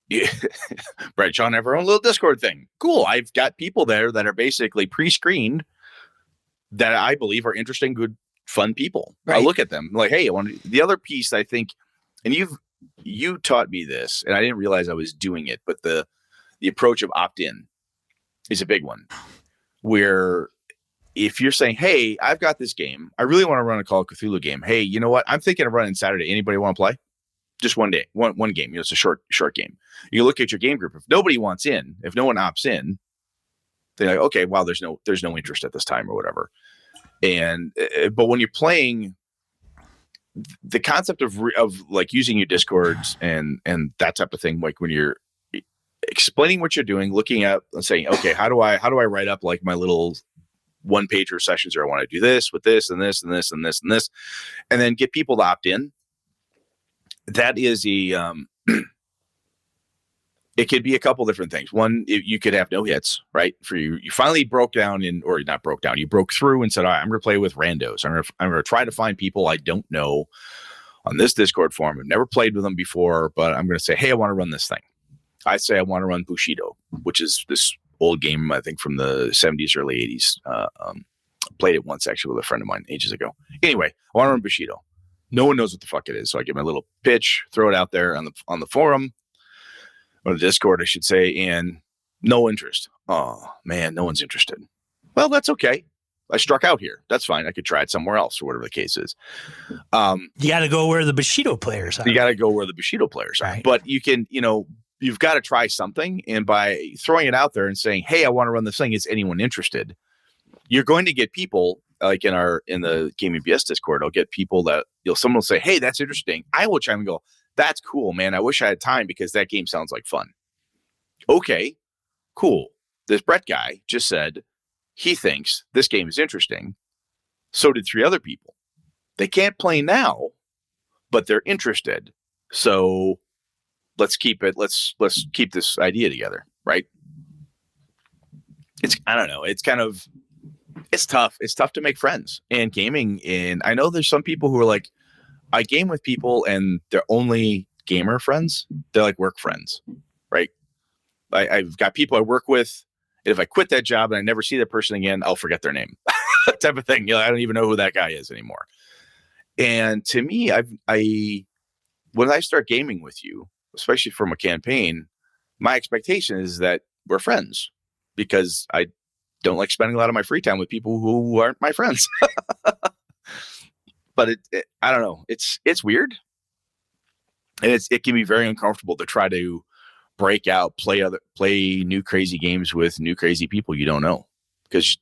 Brad and Sean have our own little Discord thing. Cool. I've got people there that are basically pre-screened that I believe are interesting, good, fun people. Right. I look at them like, hey, the other piece I think, and you taught me this, and I didn't realize I was doing it, but the approach of opt-in is a big one, where if you're saying, hey, I've got this game, I really want to run a Call of Cthulhu game. Hey, you know what? I'm thinking of running Saturday. Anybody want to play? Just one day, one game. It's a short game. You look at your game group. If nobody wants in, if no one opts in, they're like, okay, well, there's no interest at this time or whatever. And but when you're playing, the concept of like using your Discords and that type of thing, like when you're explaining what you're doing, looking at and saying, okay, how do I write up like my little 1-pager sessions, or I want to do this with this and this and this and this and this, and then get people to opt in. That is it could be a couple different things. One, you could have no hits, right? For you finally broke down or not broke down. You broke through and said, all right, I'm going to play with randos. I'm going to try to find people I don't know on this Discord forum. I've never played with them before, but I'm going to say, hey, I want to run this thing. I say I want to run Bushido, which is this old game, I think from the 70s, early 80s. Played it once actually with a friend of mine ages ago. Anyway, I want to run Bushido. No one knows what the fuck it is. So I give my little pitch, throw it out there on the forum, or the Discord, I should say, and no interest. Oh, man, no one's interested. Well, that's okay. I struck out here. That's fine. I could try it somewhere else or whatever the case is. You got to go where the Bushido players are. You got to go where the Bushido players are. Right. But you can, you've got to try something. And by throwing it out there and saying, hey, I want to run this thing, is anyone interested? You're going to get people like in the Gaming BS Discord. I'll get people that someone will say, hey, that's interesting. I will chime and go, that's cool, man. I wish I had time because that game sounds like fun. Okay, cool. This Brett guy just said he thinks this game is interesting. So did 3 other people. They can't play now, but they're interested. So let's keep it. Let's keep this idea together, right? I don't know. It's tough. It's tough to make friends and gaming. And I know there's some people who are like, I game with people and they're only gamer friends. They're like work friends, right? I've got people I work with. And if I quit that job and I never see that person again, I'll forget their name type of thing. I don't even know who that guy is anymore. And to me, when I start gaming with you, especially from a campaign, my expectation is that we're friends because I don't like spending a lot of my free time with people who aren't my friends. But I don't know. It's weird. And it can be very uncomfortable to try to break out, play new crazy games with new crazy people you don't know. Because,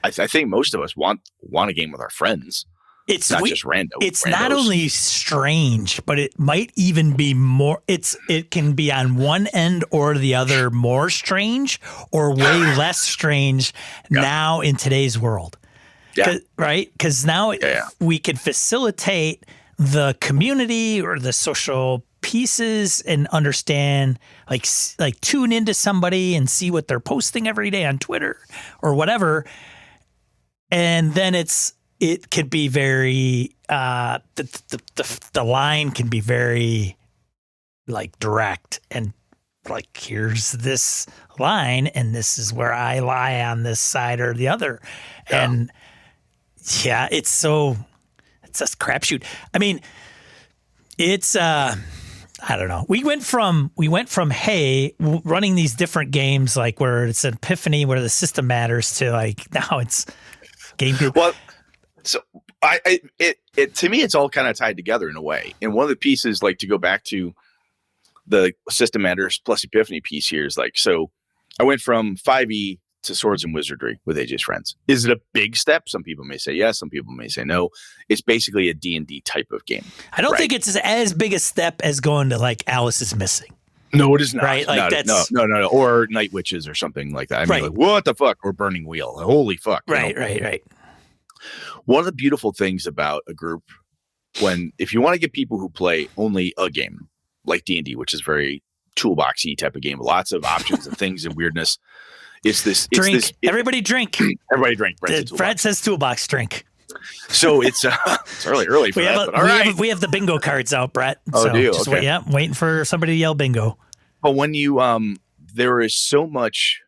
I think most of us want a game with our friends. It's not just random. It's not only strange, but it might even be more. It can be on one end or the other, more strange or way less strange now in today's world. Yeah. Right? Because now we could facilitate the community or the social pieces and understand, like tune into somebody and see what they're posting every day on Twitter or whatever. And then it could be very the line can be very like direct and like, here's this line and this is where I lie on this side or the other. Yeah. And it's a crapshoot. I mean, it's I don't know. We went from running these different games, like where it's an epiphany where the system matters, to like now it's game group. Well, so it to me, it's all kind of tied together in a way. And one of the pieces, like to go back to the system matters plus epiphany piece here, is like, so I went from 5e to Swords and Wizardry with AJ's friends. Is it a big step? Some people may say yes. Some people may say no. It's basically a D&D type of game. I don't think it's as big a step as going to like Alice is Missing. No, it is not. Right? Like no. Or Night Witches or something like that. I mean, like, what the fuck? Or Burning Wheel. Holy fuck. Right. One of the beautiful things about a group, if you want to get people who play only a game like D&D, which is very toolboxy type of game, lots of options and things and weirdness. Everybody drink. Everybody drink. Brad says toolbox drink. So it's early for that. We have the bingo cards out, Brett. Oh, so do you? Just okay. Waiting for somebody to yell bingo. But when you there is so much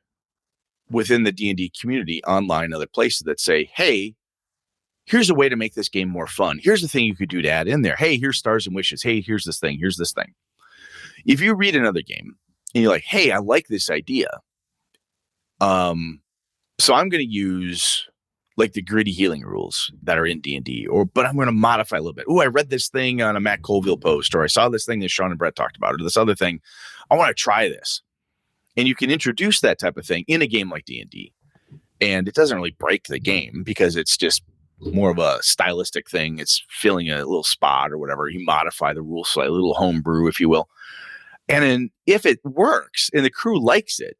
within the D&D community, online and other places, that say, hey, here's a way to make this game more fun. Here's the thing you could do to add in there. Hey, here's Stars and Wishes. Hey, here's this thing. Here's this thing. If you read another game and you're like, hey, I like this idea. So I'm going to use like the gritty healing rules that are in D&D, but I'm going to modify a little bit. Oh, I read this thing on a Matt Colville post, or I saw this thing that Sean and Brett talked about, or this other thing. I want to try this. And you can introduce that type of thing in a game like D&D. And it doesn't really break the game because it's just more of a stylistic thing. It's filling a little spot or whatever. You modify the rules slightly, a little homebrew, if you will. And then if it works and the crew likes it,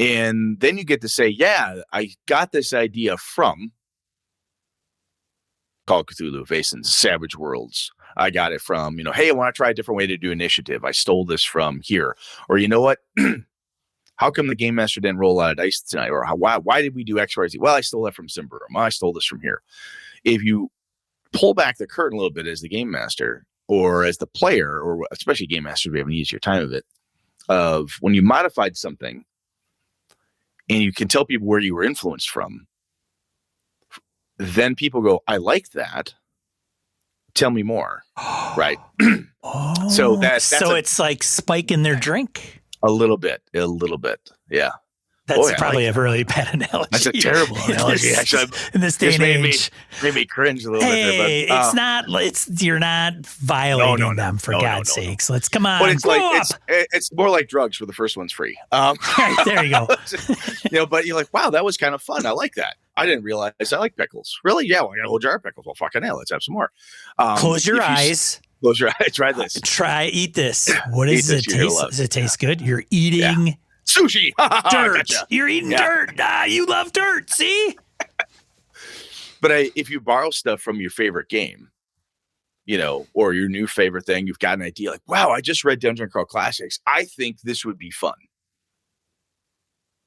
and then you get to say, yeah, I got this idea from Call of Cthulhu, Vason's Savage Worlds. I got it from, hey, I want to try a different way to do initiative. I stole this from here. Or you know what? How come the game master didn't roll out of dice tonight? Or why did we do X, Y, Z? Well, I stole that from Symbaroum. I stole this from here. If you pull back the curtain a little bit as the game master, or as the player, or especially game masters, we have an easier time of it, of when you modified something and you can tell people where you were influenced from, then people go, I like that. Tell me more. Right. So it's like spiking their drink. A little bit. Yeah. That's probably a really bad analogy. That's a terrible analogy. Actually, in this day and age, made me cringe a little bit. There, but, it's not. You're not violating them for God's sakes. Let's come on. But it's more like drugs where the first one's free. Right, there you go. But you're like, wow, that was kind of fun. I like that. I didn't realize I like pickles. Really? Yeah. Well, I got a whole jar of pickles. Well, fucking hell, let's have some more. Close your eyes. Close your eyes. Try this. Eat this. What does it taste? Does it taste good? You're eating. Yeah. Sushi. Dirt. Gotcha. You're eating dirt. You love dirt. See? But if you borrow stuff from your favorite game, or your new favorite thing, you've got an idea like, wow, I just read Dungeon Crawl Classics. I think this would be fun.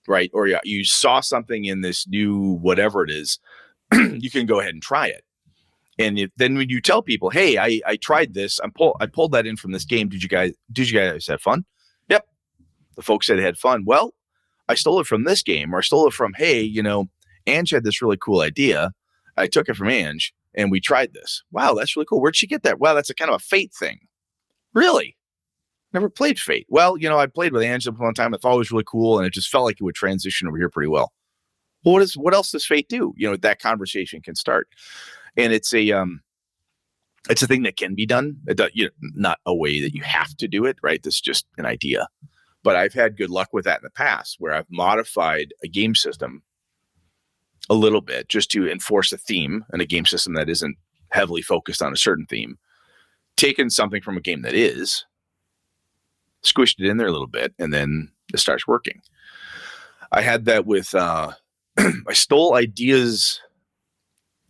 Right. Or you saw something in this new whatever it is, you can go ahead and try it. And then when you tell people, hey, I tried this, I pulled that in from this game. Did you guys have fun? Yep. The folks said they had fun. Well, I stole it from this game, or I stole it from, hey, Ange had this really cool idea. I took it from Ange and we tried this. Wow, that's really cool. Where'd she get that? Wow, that's a kind of a Fate thing. Really? Never played Fate. Well, I played with Ange one time. I thought it was really cool, and it just felt like it would transition over here pretty well. Well, what else does Fate do? That conversation can start. And it's a thing that can be done. Not a way that you have to do it, right? That's just an idea. But I've had good luck with that in the past, where I've modified a game system a little bit just to enforce a theme, and a game system that isn't heavily focused on a certain theme. Taken something from a game that is, squished it in there a little bit, and then it starts working. I had that with I stole ideas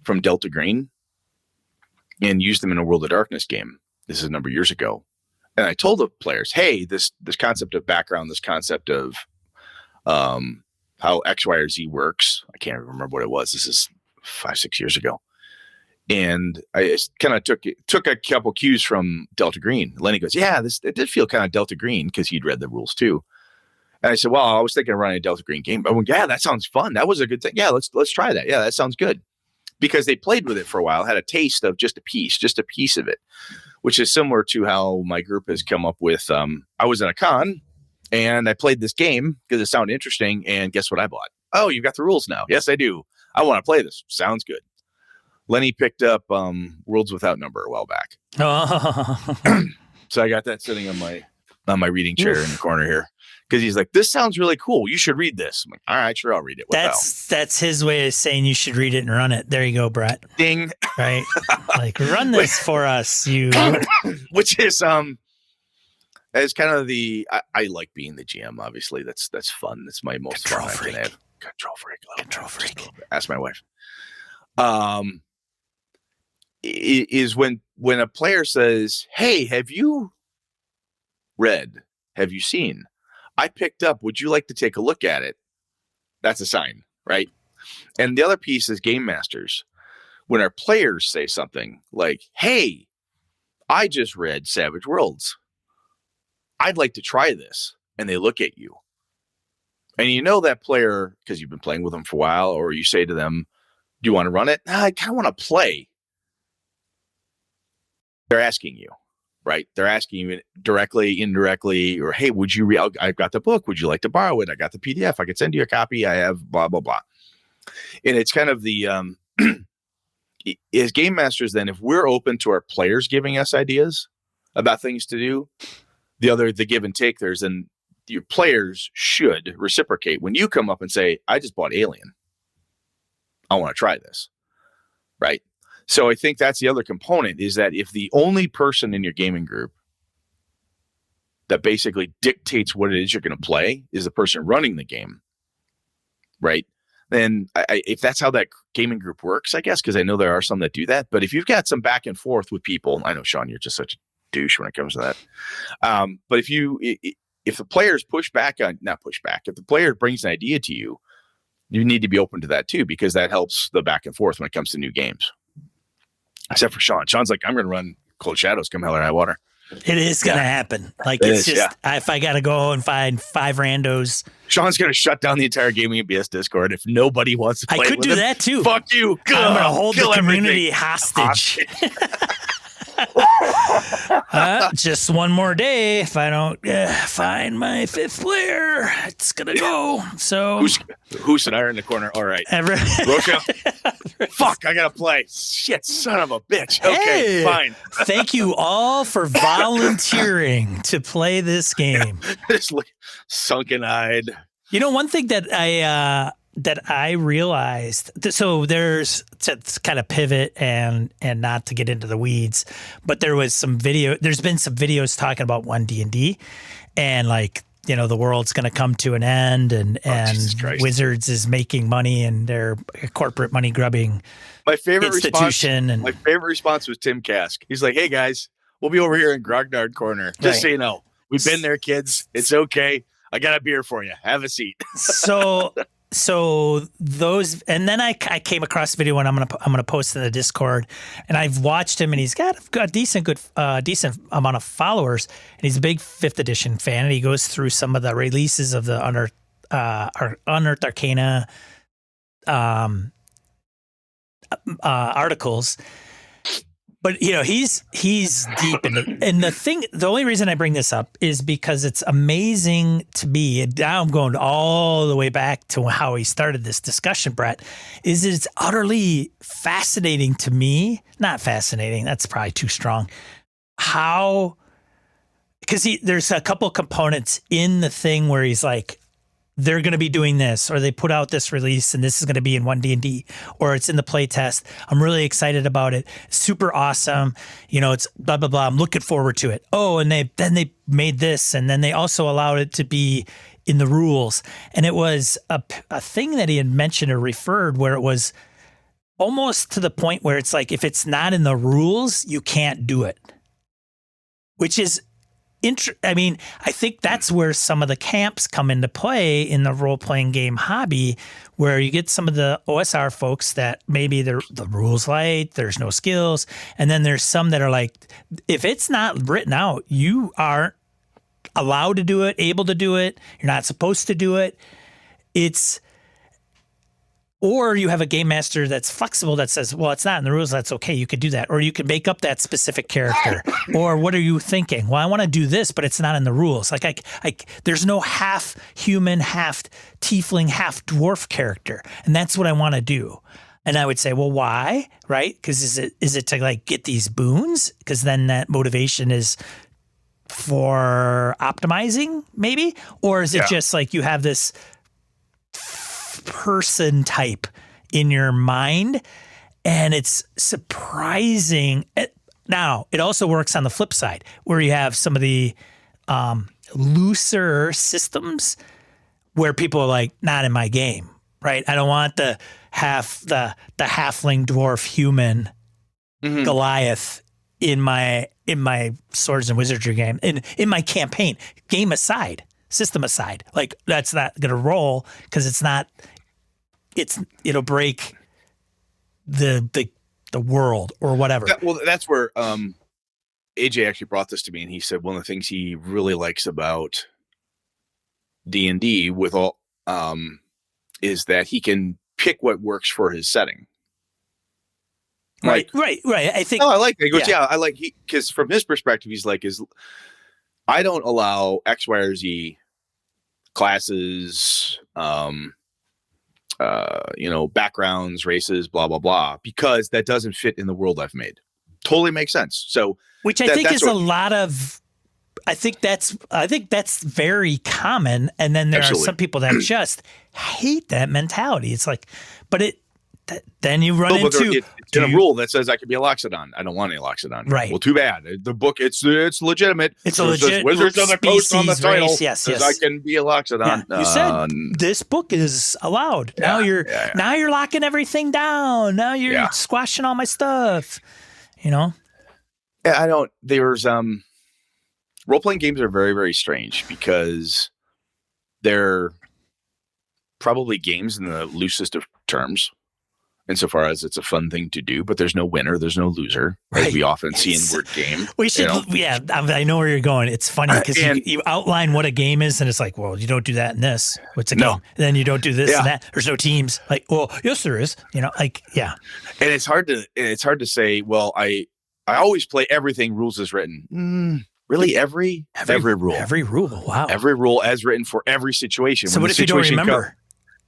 from Delta Green and used them in a World of Darkness game. This is a number of years ago. And I told the players, hey, this concept of background, this concept of how X, Y, or Z works. I can't remember what it was. This is 5-6 years ago. And I kind of took a couple cues from Delta Green. Lenny goes, yeah, it did feel kind of Delta Green, because he'd read the rules too. And I said, well, I was thinking of running a Delta Green game. I went, yeah, that sounds fun. That was a good thing. Yeah, let's try that. Yeah, that sounds good. Because they played with it for a while, had a taste of just a piece of it, which is similar to how my group has come up with. I was in a con and I played this game because it sounded interesting. And guess what I bought? Oh, you've got the rules now. Yes, I do. I want to play this. Sounds good. Lenny picked up Worlds Without Number a while back. So I got that sitting on my reading chair in the corner here. Because he's like, this sounds really cool. You should read this. I'm like, all right, sure, I'll read it. That's his way of saying you should read it and run it. There you go, Brett. Ding. Right? Like, run this for us, you. Which is as kind of I like being the GM. Obviously, that's fun. That's my most fun I can have. Control freak. Ask my wife. Is when a player says, hey, have you read? Have you seen? I picked up, would you like to take a look at it? That's a sign, right? And the other piece is game masters. When our players say something like, hey, I just read Savage Worlds. I'd like to try this. And they look at you. And that player, because you've been playing with them for a while, or you say to them, do you want to run it? I kind of want to play. They're asking you. Right? They're asking you directly, indirectly, or, hey, would you read? I've got the book. Would you like to borrow it? I got the PDF. I could send you a copy. I have blah, blah, blah. And it's kind of the, as game masters, then, if we're open to our players giving us ideas about things to do, the give and take there's, and your players should reciprocate. When you come up and say, I just bought Alien. I want to try this. Right? So I think that's the other component, is that if the only person in your gaming group that basically dictates what it is you're going to play is the person running the game, right? Then if that's how that gaming group works, I guess, because I know there are some that do that. But if you've got some back and forth with people, I know, Sean, you're just such a douche when it comes to that. But if the players if the player brings an idea to you, you need to be open to that too, because that helps the back and forth when it comes to new games. Except for Sean. Sean's like, I'm going to run Cold Shadows come hell or high water. It is going to happen. Like, it's just, if I got to go and find 5 randos. Sean's going to shut down the entire Gaming and BS Discord if nobody wants to play with him. I could do that too. Fuck you. I'm going to hold the community hostage. Just one more day. If I don't find my 5th player, it's going to go. So who's an iron in the corner? All right. Rocha. Fuck, I got to play. Shit, son of a bitch. Okay, fine. Thank you all for volunteering to play this game. Just sunken-eyed. You know, one thing that I realized, so there's, to kind of pivot and not to get into the weeds, but there's been some videos talking about 1D&D and like, you know, the world's going to come to an end and Wizards is making money and they're a corporate money grubbing institution. My favorite response was Tim Kask. He's like, hey guys, we'll be over here in Grognard Corner. Just so you know, we've been there, kids. It's okay. I got a beer for you. Have a seat. So those, and then I came across a video and I'm gonna post in the Discord, and I've watched him and he's got a decent amount of followers, and he's a big 5th edition fan, and he goes through some of the releases of the Unearthed Arcana articles. But, you know, he's deep in it. And the only reason I bring this up is because it's amazing to me, and now I'm going all the way back to how he started this discussion, Brett, is it's utterly fascinating to me. Not fascinating, that's probably too strong. Because there's a couple components in the thing where he's like, they're going to be doing this, or they put out this release and this is going to be in 1D&D, or it's in the play test. I'm really excited about it. Super awesome. You know, it's blah, blah, blah. I'm looking forward to it. Oh, and then they made this, and then they also allowed it to be in the rules. And it was a thing that he had mentioned or referred where it was almost to the point where it's like, if it's not in the rules, you can't do it, which is I mean, I think that's where some of the camps come into play in the role-playing game hobby, where you get some of the OSR folks that maybe the rules light, there's no skills, and then there's some that are like, if it's not written out, you aren't allowed to do it, able to do it, you're not supposed to do it. Or you have a game master that's flexible that says, well, it's not in the rules. That's okay. You could do that. Or you can make up that specific character. Or what are you thinking? Well, I want to do this, but it's not in the rules. Like there's no half human, half tiefling, half dwarf character. And that's what I want to do. And I would say, well, why? Right? Because is it to like get these boons? Because then that motivation is for optimizing maybe? Or is it just like you have this person type in your mind, and it's surprising. Now, it also works on the flip side, where you have some of the looser systems where people are like, not in my game, right? I don't want the halfling, dwarf, human, Goliath in my Swords and Wizardry game, in my campaign, game aside, system aside. Like, that's not going to roll because it'll break the world or whatever. Well, that's where AJ actually brought this to me, and he said one of the things he really likes about D&D with all is that he can pick what works for his setting. Right. I think. Oh, I like that. He goes, I like because from his perspective, he's like, I don't allow X, Y, or Z classes, backgrounds, races, blah, blah, blah, because that doesn't fit in the world I've made. Totally makes sense. So, which I think is a lot of, I think that's very common. And then there are some people that just hate that mentality. It's like, but then you run into it's in a rule that says I can be a Loxodon. I don't want any Loxodon. Right. Well, too bad. The book, it's legitimate. It's a legit Wizards of the Coast on the title. Yes. I can be a Loxodon. Yeah. You said this book is allowed. Now you're locking everything down. Now you're squashing all my stuff. You know. Yeah, I don't. There's role playing games are very, very strange because they're probably games in the loosest of terms. insofar as it's a fun thing to do, but there's no winner, there's no loser, right. as we often see in word game. We should, yeah, I know where you're going. It's funny because you outline what a game is, and it's like, well, you don't do that in this. What's a game? And then you don't do this and that. There's no teams. Like, well, yes, there is. Like, yeah. And it's hard to say, well, I always play everything rules as written. Really, every rule. Every rule. Wow. Every rule as written for every situation. So what if you don't remember?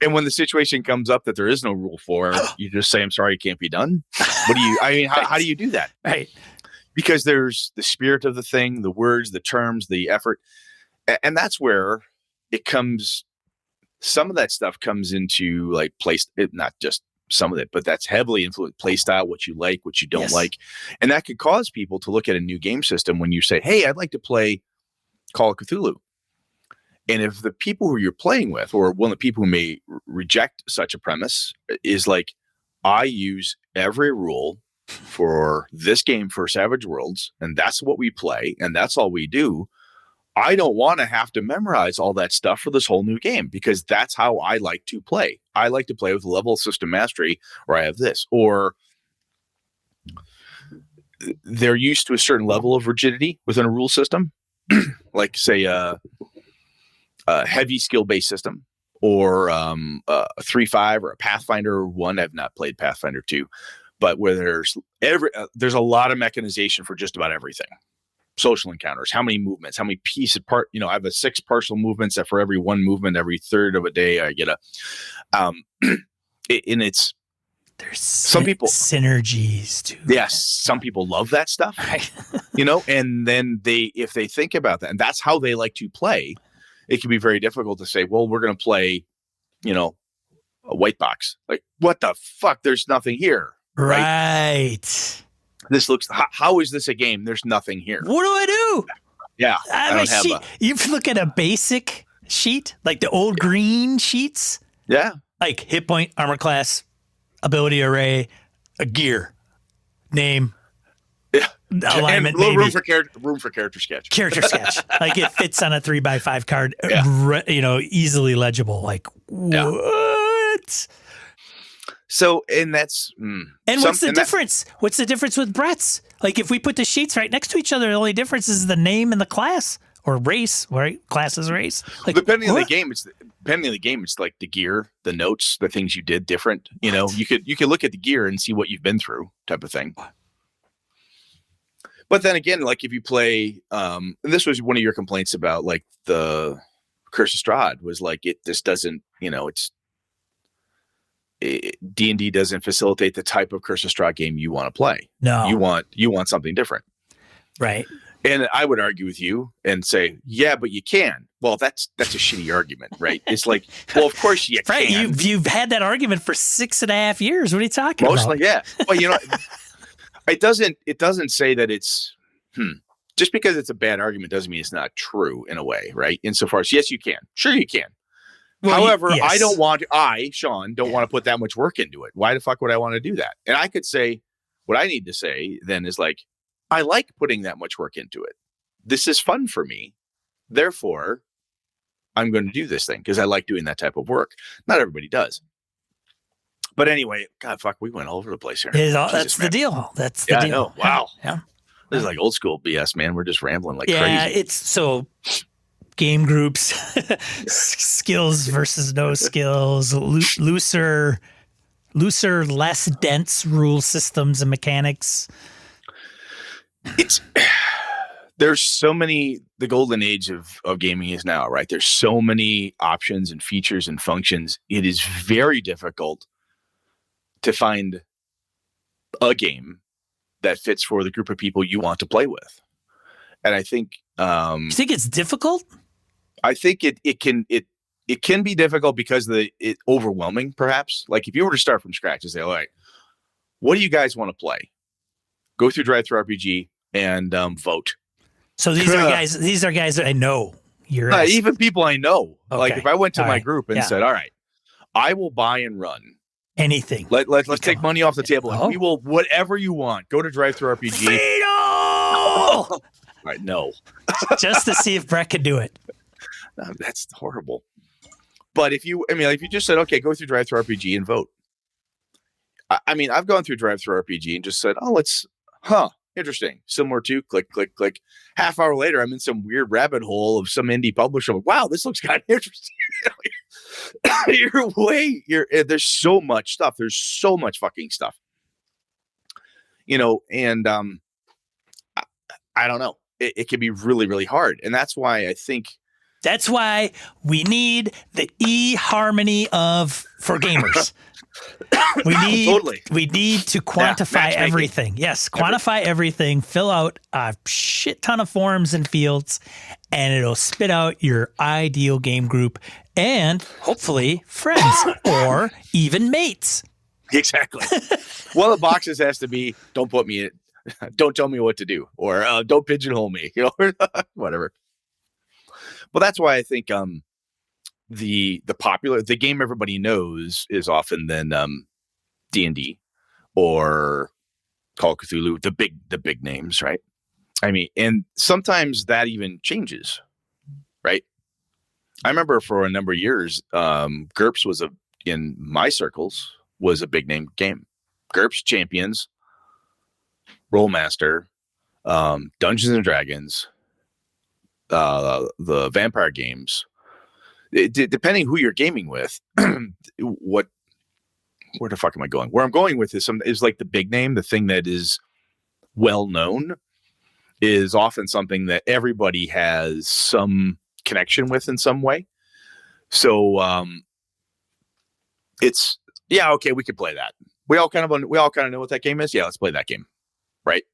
And when the situation comes up that there is no rule for, you just say, I'm sorry, it can't be done. How do you do that? Right. Because there's the spirit of the thing, the words, the terms, the effort. And that's where it comes. Some of that stuff comes into like place, not just some of it, but that's heavily influenced play style, what you like, what you don't like. And that could cause people to look at a new game system when you say, hey, I'd like to play Call of Cthulhu. And if the people who you're playing with, or one of the people who may reject such a premise, is like, I use every rule for this game for Savage Worlds, and that's what we play, and that's all we do. I don't want to have to memorize all that stuff for this whole new game, because that's how I like to play. I like to play with a level of system mastery where I have this. Or they're used to a certain level of rigidity within a rule system, like, say, a heavy skill-based system, or a 3.5 or a Pathfinder 1. I've not played Pathfinder 2, but where there's a lot of mechanization for just about everything. Social encounters, how many movements, how many pieces part, I have 6 partial movements that for every one movement, every third of a day, I get and it's, there's some people synergies too. Yes. Some people love that stuff, right. And then if they think about that and that's how they like to play, it can be very difficult to say, well, we're going to play, a white box. Like, what the fuck? There's nothing here. Right. This looks, how is this a game? There's nothing here. What do I do? Yeah. You look at a basic sheet, like the old green sheets. Yeah. Like hit point, armor class, ability array, a gear, name. Yeah. Alignment, and room for character sketch. Character sketch. Like it fits on a 3x5 card, easily legible. Like, what? So, and that's... and what's the difference? What's the difference with Brett's? Like, if we put the sheets right next to each other, the only difference is the name and the class, or race, right? Class is race. Like, depending on the game, it's like the gear, the notes, the things you did different. You could look at the gear and see what you've been through, type of thing. But then again, like if you play, and this was one of your complaints about like the Curse of Strahd, was like this doesn't, D&D doesn't facilitate the type of Curse of Strahd game you want to play. No, you want something different, right? And I would argue with you and say, yeah, but you can. Well, that's a shitty argument, right? It's like, well, of course you right. can. You've had that argument for 6.5 years. What are you talking about? Mostly, yeah. Well, it doesn't say that it's just because it's a bad argument doesn't mean it's not true in a way, right? Insofar as yes, you can. Sure, you can. Well, however, yes. Sean, don't want to put that much work into it. Why the fuck would I want to do that? And I could say what I need to say then is like, I like putting that much work into it. This is fun for me. Therefore, I'm going to do this thing because I like doing that type of work. Not everybody does. But anyway, God, fuck, we went all over the place here. That's the deal. That's the deal. I know. Wow. Yeah. This is like old school BS, man. We're just rambling like crazy. Yeah, it's so game groups, skills versus no skills, looser, less dense rule systems and mechanics. There's so many, the golden age of gaming is now, right? There's so many options and features and functions. It is very difficult to find a game that fits for the group of people you want to play with. And I think, you think it's difficult? I think it can be difficult because it's overwhelming, perhaps. Like if you were to start from scratch and say, all right, what do you guys want to play? Go through DriveThruRPG and vote. So these are guys that I know. Even people I know. Okay. Like if I went to my group and said, all right, I will buy and run anything. Let's take money off the table and we will, whatever you want, go to DriveThruRPG. All right, no. Just to see if Brett could do it. No, that's horrible. But if you just said, okay, go through DriveThruRPG and vote. I mean, I've gone through Drive-Thru RPG and just said, oh, interesting. Similar to click, click, click. Half hour later, I'm in some weird rabbit hole of some indie publisher. I'm like, wow, this looks kind of interesting. There's so much stuff. There's so much fucking stuff. And I don't know. It can be really, really hard. And that's why I think. That's why we need the eHarmony for gamers. We need to quantify everything. Yes, quantify everything. Fill out a shit ton of forms and fields, and it'll spit out your ideal game group and hopefully friends or even mates. Exactly. One of the boxes has to be, don't put me in, don't tell me what to do, or don't pigeonhole me, whatever. Well, that's why I think the game everybody knows is often then D&D or Call of Cthulhu, the big names, right? I mean, and sometimes that even changes, right? I remember for a number of years, GURPS in my circles was a big name game. GURPS, Champions, Rollmaster, Dungeons and Dragons, the vampire games. Depending who you're gaming with, where the fuck am I going? Where I'm going with is like the big name, the thing that is well known, is often something that everybody has some connection with in some way. So it's okay, we could play that. We all kind of know what that game is. Yeah, let's play that game, right?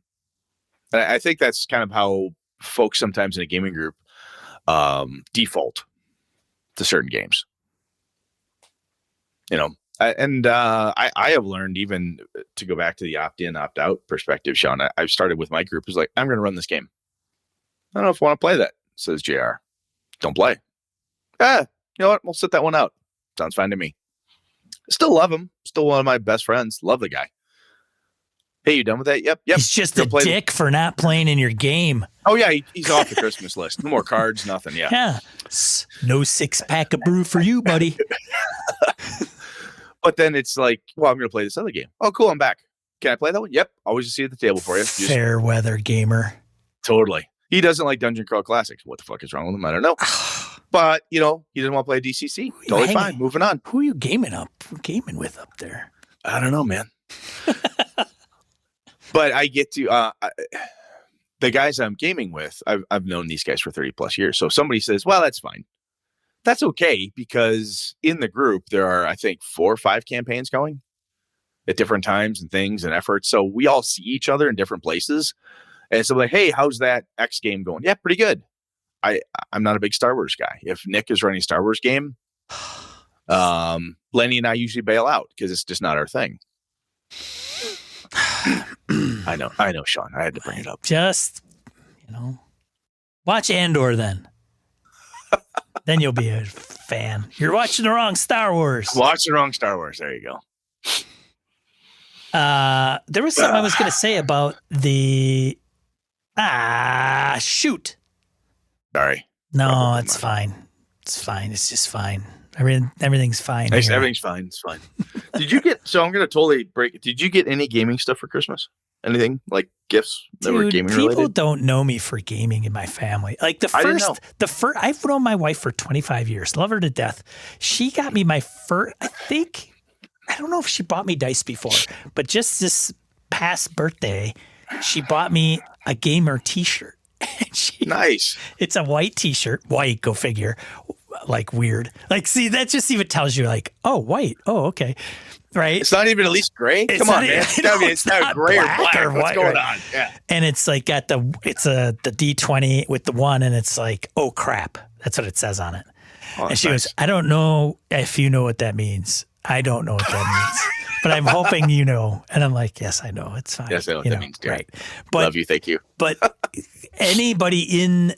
And I think that's kind of how folks sometimes in a gaming group default to certain games. I have learned, even to go back to the opt-in, opt-out perspective, Sean. I've started with my group is like, I'm going to run this game. I don't know if I want to play that, says JR. Don't play. You know what? We'll sit that one out. Sounds fine to me. Still love him. Still one of my best friends. Love the guy. Hey, you done with that? Yep. He's just a dick for not playing in your game. Oh, yeah. He's off the Christmas list. No more cards, nothing. Yeah. Yeah. No 6-pack of brew for you, buddy. But then it's like, well, I'm going to play this other game. Oh, cool. I'm back. Can I play that one? Yep. Always a seat at the table for you. Fair weather gamer. Totally. He doesn't like Dungeon Crawl Classics. What the fuck is wrong with him? I don't know. But, he doesn't want to play DCC. Totally fine. Moving on. Who are you gaming with up there? I don't know, man. But I get to the guys I'm gaming with. I've known these guys for 30 plus years. So if somebody says, well, that's fine. That's okay, because in the group there are, I think, 4 or 5 campaigns going at different times and things and efforts. So we all see each other in different places. And so like, hey, how's that X game going? Yeah, pretty good. I'm not a big Star Wars guy. If Nick is running a Star Wars game, Lenny and I usually bail out because it's just not our thing. I know, Sean. I had to bring it up. Just, watch Andor then. Then you'll be a fan. You're watching the wrong Star Wars. Watch the wrong Star Wars. There you go. There was something I was going to say about the... shoot. Sorry. No, it's fine. It's fine. It's just fine. Everything's fine. Nice, everything's fine. It's fine. Did you get... So I'm going to totally break... Did you get any gaming stuff for Christmas? Anything like gifts that were gaming related? People don't know me for gaming in my family. Like I've known my wife for 25 years. Love her to death. She got me my first, I don't know if she bought me dice before, but just this past birthday, she bought me a gamer t-shirt. Nice. It's a white t-shirt. White, go figure. Like weird. Like, see, that just even tells you like, oh, white. Oh, okay. Right. It's not even at least gray. Come on, man. It's not gray or black. What's going on? Yeah. And it's like got the D20 with the 1, and it's like, oh crap. That's what it says on it. Oh, and she goes, I don't know if you know what that means. I don't know what that means, but I'm hoping you know. And I'm like, yes, I know. It's fine. Yes, I know what that means. Too. Right. But, love you. Thank you. But anybody in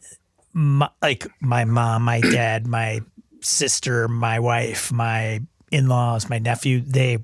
like my mom, my dad, my sister, my wife, my in-laws, my nephew, they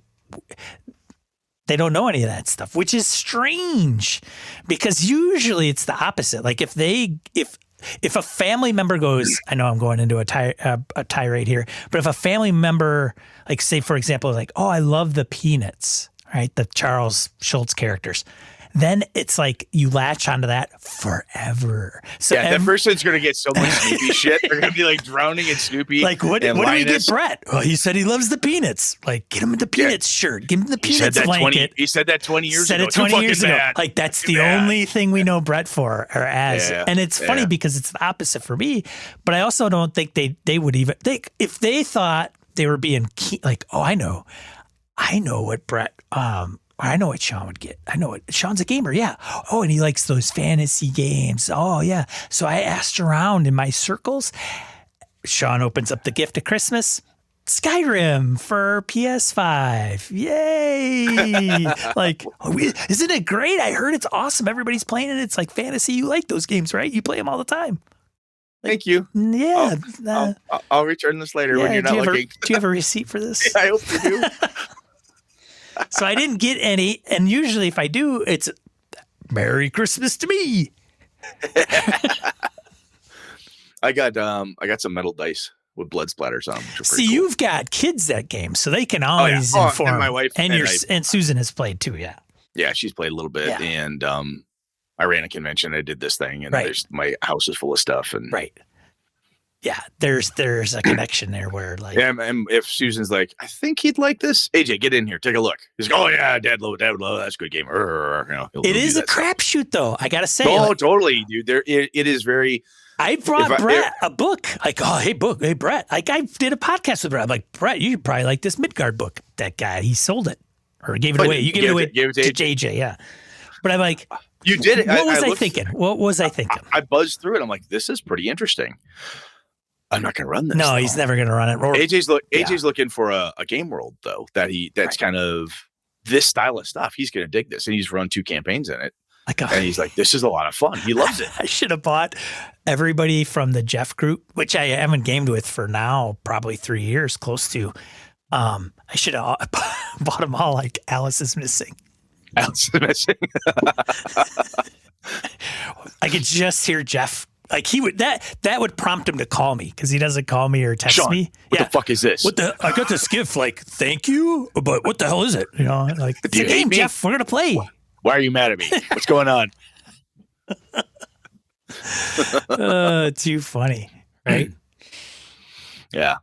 don't know any of that stuff, which is strange because usually it's the opposite. Like if a family member goes, I know I'm going into a tirade here, but if a family member, like say for example, like, oh, I love the Peanuts, right? The Charles Schultz characters. Then it's like you latch onto that forever. So yeah, that person's going to get so much Snoopy shit. They're going to be like drowning in Snoopy. Like, what do we get Brett? Well, he said he loves the Peanuts. Like, get him the Peanuts shirt. Give him the Peanuts blanket. He said that 20 years ago. Said it 20 years ago. Like, that's the only thing we know Brett for or as. Yeah, and it's funny because it's the opposite for me. But I also don't think they would even think if they thought they were being like, oh, I know what Brett I know what Sean would get. I know it. Sean's a gamer, yeah. Oh, and he likes those fantasy games. Oh, yeah. So I asked around in my circles. Sean opens up the gift of Christmas. Skyrim for PS5. Yay. Like, isn't it great? I heard it's awesome. Everybody's playing it. It's like fantasy. You like those games, right? You play them all the time. Thank you. Yeah. I'll return this later when you're not looking. Do you have a receipt for this? I hope you do. So I didn't get any, and usually if I do, it's Merry Christmas to me. I got some metal dice with blood splatters on them. See, cool. You've got kids that game, so they can always inform. And my wife and Susan has played too. Yeah. Yeah, she's played a little bit, and I ran a convention. I did this thing, and my house is full of stuff, and yeah, there's a connection there where like and if Susan's like, I think he'd like this. AJ, get in here, take a look. He's like, oh yeah, Dad would love that's a good game. It is a crapshoot though. I gotta say. Oh, totally, dude. It is very. I brought Brett a book. Like, oh, hey, Brett. Like, I did a podcast with Brett. I'm like, Brett, you probably like this Midgard book. That guy, he sold it or gave it away. You gave it away to JJ, yeah. But I'm like, you did it. What was I thinking? What was I thinking? I buzzed through it. I'm like, this is pretty interesting. I'm not going to run this. No, he's never going to run it. AJ's looking for a game world though. That's kind of this style of stuff. He's going to dig this, and he's run 2 campaigns in it. And he's like, this is a lot of fun. He loves it. I should have bought everybody from the Jeff group, which I haven't gamed with for now probably 3 years, close to. I should have bought them all like Alice is Missing. Alice is Missing. I could just hear Jeff. Like he would that would prompt him to call me because he doesn't call me or text Sean, me. What the fuck is this? I got this gift. Like, thank you, but what the hell is it? You know, like it's a game, Jeff. We're gonna play. Why are you mad at me? What's going on? Too funny, right? Yeah.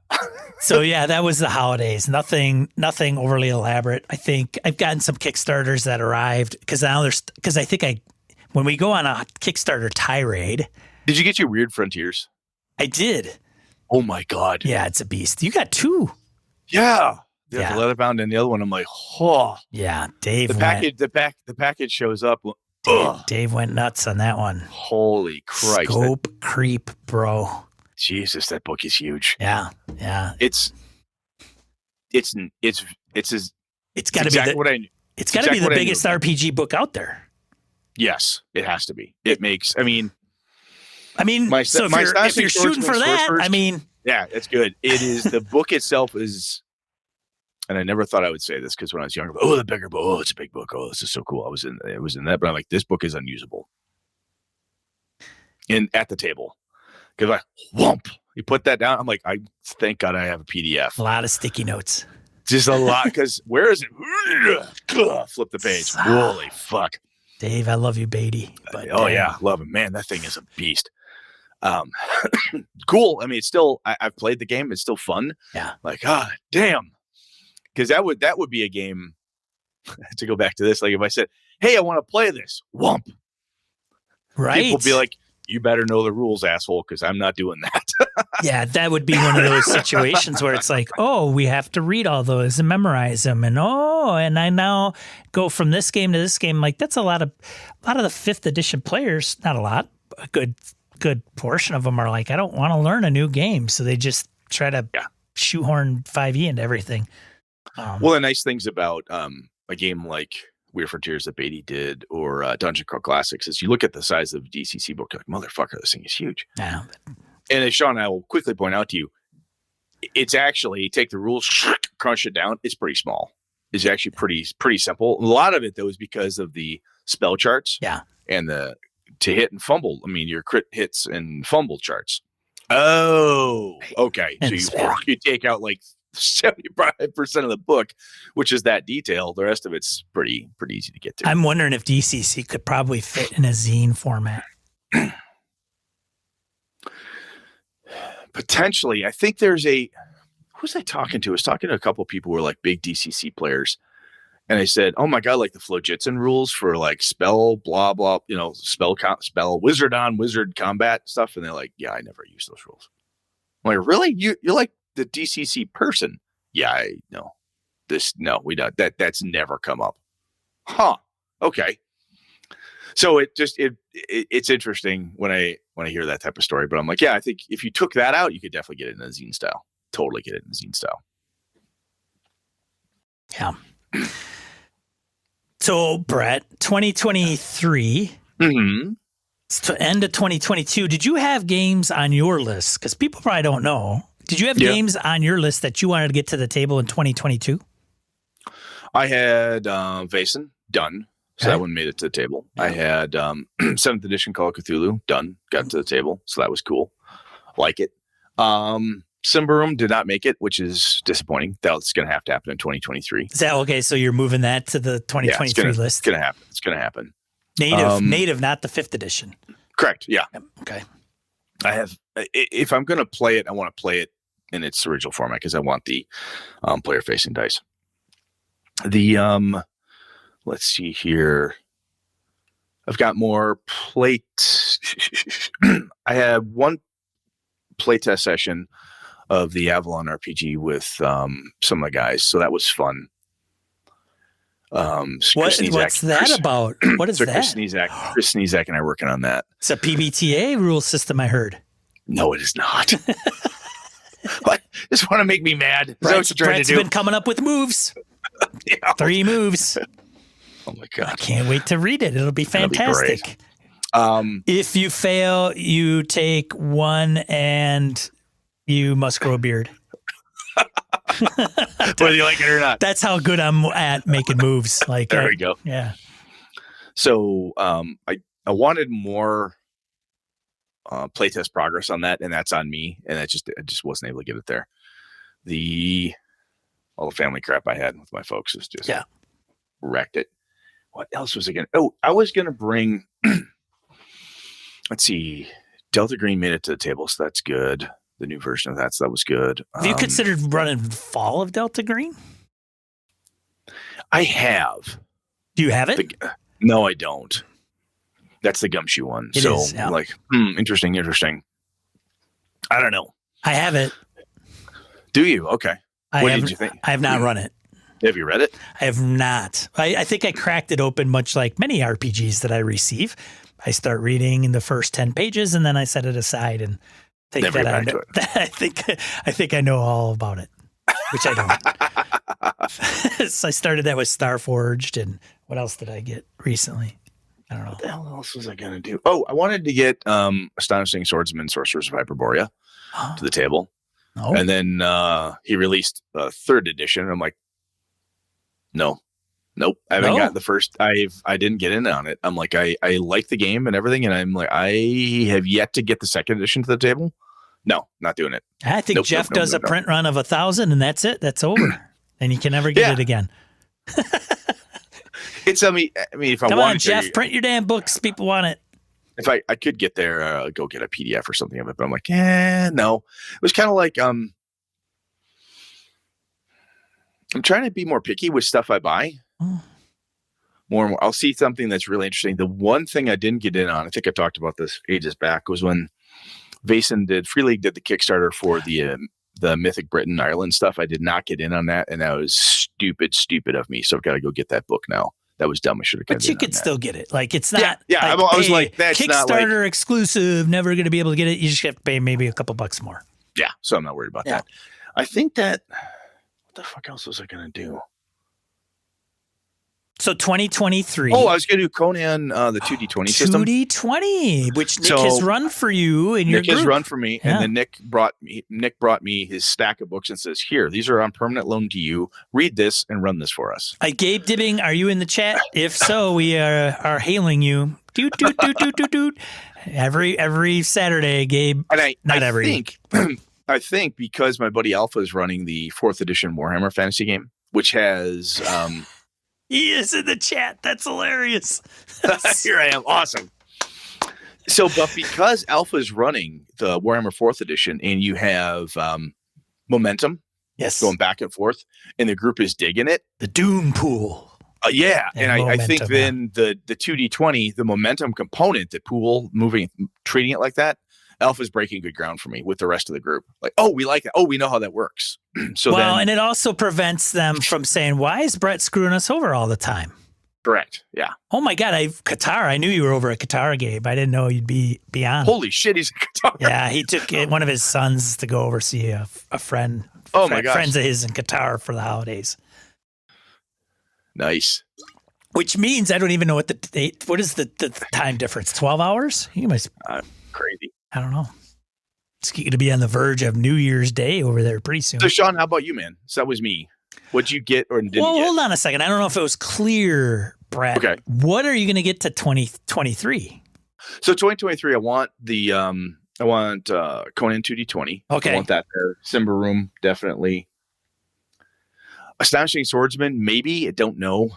So yeah, that was the holidays. Nothing overly elaborate. I think I've gotten some Kickstarters that arrived because I think when we go on a Kickstarter tirade. Did you get your Weird Frontiers? I did. Oh my God. Yeah, it's a beast. You got 2. Yeah. The leatherbound and the other one. I'm like, oh. Yeah, Dave. The package shows up. Dave went nuts on that one. Holy Christ! Scope creep, bro. Jesus, that book is huge. Yeah. It's got to be the biggest RPG book out there. Yes, it has to be. It makes. I mean, if you're shooting for that, first, yeah, it's good. It is the book itself is. And I never thought I would say this because when I was younger, the bigger book. Oh, it's a big book. Oh, this is so cool. It was in that, but I'm like, this book is unusable. At the table, because whomp, you put that down. I'm like, I thank God I have a PDF. A lot of sticky notes. Just a lot, because where is it? Flip the page. Holy fuck, Dave, I love you, Beatty. But yeah, love him, man. That thing is a beast. Cool. I mean, it's still. I've played the game. It's still fun. Yeah. Like, damn. Because that would be a game to go back to this. Like if I said, hey, I want to play this. Whomp. Right. People be like, you better know the rules, asshole, because I'm not doing that. Yeah, that would be one of those situations where it's like, oh, we have to read all those and memorize them. And and I now go from this game to this game. Like that's a lot of the 5th edition players, not a lot, a good portion of them are like, I don't want to learn a new game. So they just try to shoehorn 5e into everything. Well, the nice things about a game like Weird Frontiers that Beatty did or Dungeon Crawl Classics is you look at the size of the DCC book, you're like, motherfucker, this thing is huge. Yeah. And as Sean and I will quickly point out to you, it's actually, take the rules, crunch it down, it's pretty small. It's actually pretty simple. A lot of it, though, is because of the spell charts and the to hit and fumble. I mean, your crit hits and fumble charts. Oh, okay. So you take out like 75% of the book, which is that detail. The rest of it's pretty easy to get to. I'm wondering if DCC could probably fit in a zine format. Potentially. I think there's who was I talking to? I was talking to a couple of people who are like big DCC players. And I said, oh my God, like the Flojitsun rules for like spell, blah, blah, spell, wizard on wizard combat stuff. And they're like, yeah, I never use those rules. I'm like, really? You're like the DCC person. Yeah, I know. We don't. That's never come up. Huh. Okay. So it's interesting when I hear that type of story. But I'm like, yeah, I think if you took that out, you could definitely get it in a zine style. Totally get it in a zine style. Yeah. So, Brett, 2023, to end of 2022, did you have games on your list? Because people probably don't know. Did you have games on your list that you wanted to get to the table in 2022? I had Vaesen done. So that one made it to the table. Yeah. I had 7th edition Call of Cthulhu done, got to the table. So that was cool. Like it. Symbaroum did not make it, which is disappointing. That's going to have to happen in 2023. Is that okay? So you're moving that to the 2023 list? It's going to happen. It's going to happen. Native, not the 5th edition. Correct. Yeah. Okay. I have. If I'm going to play it, I want to play it in its original format because I want the player-facing dice. Let's see here. I've got more plate. I had one playtest session of the Avalon RPG with some of the guys, so that was fun. What's that about? What is that? Chris Sneezak and I are working on that. It's a PBTA rule system, I heard. No, it is not. What? Just want to make me mad. Brett's been coming up with moves. Yeah. 3 moves. Oh my God. I can't wait to read it. It'll be fantastic. If you fail, you take 1 and you must grow a beard. Whether you like it or not. That's how good I'm at making moves. Like there we go. Yeah. So I wanted more playtest progress on that, and that's on me. And I just wasn't able to get it there. All the family crap I had with my folks is just wrecked it. What else was I going to? Oh, I was going to bring, let's see, Delta Green made it to the table, so that's good. The new version of that, so that was good. Have you considered running Fall of Delta Green? I have. Do you have it? No, I don't. That's the Gumshoe one. It is, yeah. Like, interesting. I don't know. I have it. Do you? Okay. What did you think? I have not run it. Have you read it? I have not. I think I cracked it open much like many RPGs that I receive. I start reading in the first 10 pages and then I set it aside and think Never that I back know. to it. I think I know all about it, which I don't. So I started that with Starforged, and what else did I get recently? I don't know. What the hell else was I going to do? Oh, I wanted to get Astonishing Swordsman, Sorcerers of Hyperborea to the table. Oh. And then he released a 3rd edition. And I'm like, nope. I haven't got the first. I didn't get in on it. I'm like, I like the game and everything. And I'm like, I have yet to get the 2nd edition to the table. No, not doing it. I think Jeff does a print run of 1,000 and that's it. That's over. And you can never get it again. It's, I mean, if I Come wanted on, Jeff, print your damn books. People want it. If I could get there, go get a PDF or something of it, but I'm like, no. It was kind of like, I'm trying to be more picky with stuff I buy. More and more. I'll see something that's really interesting. The one thing I didn't get in on, I think I talked about this ages back, was when Vaesen Free League did the Kickstarter for the Mythic Britain Ireland stuff. I did not get in on that, and that was stupid of me. So I've got to go get that book now. That was dumb. I should have. But you could still get it. Like it's not. Yeah. Like, I was like, that's Kickstarter not like, exclusive. Never going to be able to get it. You just have to pay maybe a couple bucks more. Yeah. So I'm not worried about that. I think that. What the fuck else was I going to do? So 2023. Oh, I was going to do Conan, the 2D20 system. 2D20, which Nick has run for you in your group. Nick has run for me, and then Nick brought me his stack of books and says, "Here, these are on permanent loan to you. Read this and run this for us." Gabe Dibbing, are you in the chat? If so, we are hailing you. Doot, doot, doot, doot, doot, doot. Every Saturday, Gabe. And I think I think because my buddy Alpha is running the 4th edition Warhammer fantasy game, which has he is in the chat. That's hilarious. Here I am. Awesome. So, but because Alpha is running the Warhammer 4th edition and you have momentum going back and forth and the group is digging it. The Doom Pool. Yeah. And I think then the 2D20, the momentum component, that pool moving, treating it like that, Alpha's breaking good ground for me with the rest of the group. Like, oh, we like that. Oh, we know how that works. And it also prevents them from saying, why is Brett screwing us over all the time? Correct. Yeah. Oh my God. Qatar. I knew you were over at Qatar, Gabe. I didn't know you'd be on. Holy shit. He's at Qatar. Yeah. He took one of his sons to go oversee a friend. Oh my gosh. Friends of his in Qatar for the holidays. Nice. Which means I don't even know what the date. What is the time difference? 12 hours? You must. Crazy. I don't know. It's going to be on the verge of New Year's Day over there pretty soon. So, Sean, how about you, man? So that was me. What'd you get or didn't get? Hold on a second. I don't know if it was clear, Brad. Okay. What are you going to get to 2023? So 2023, I want the Conan 2D20. Okay. I want that there. Simba Room, definitely. Astonishing Swordsman, maybe. I don't know.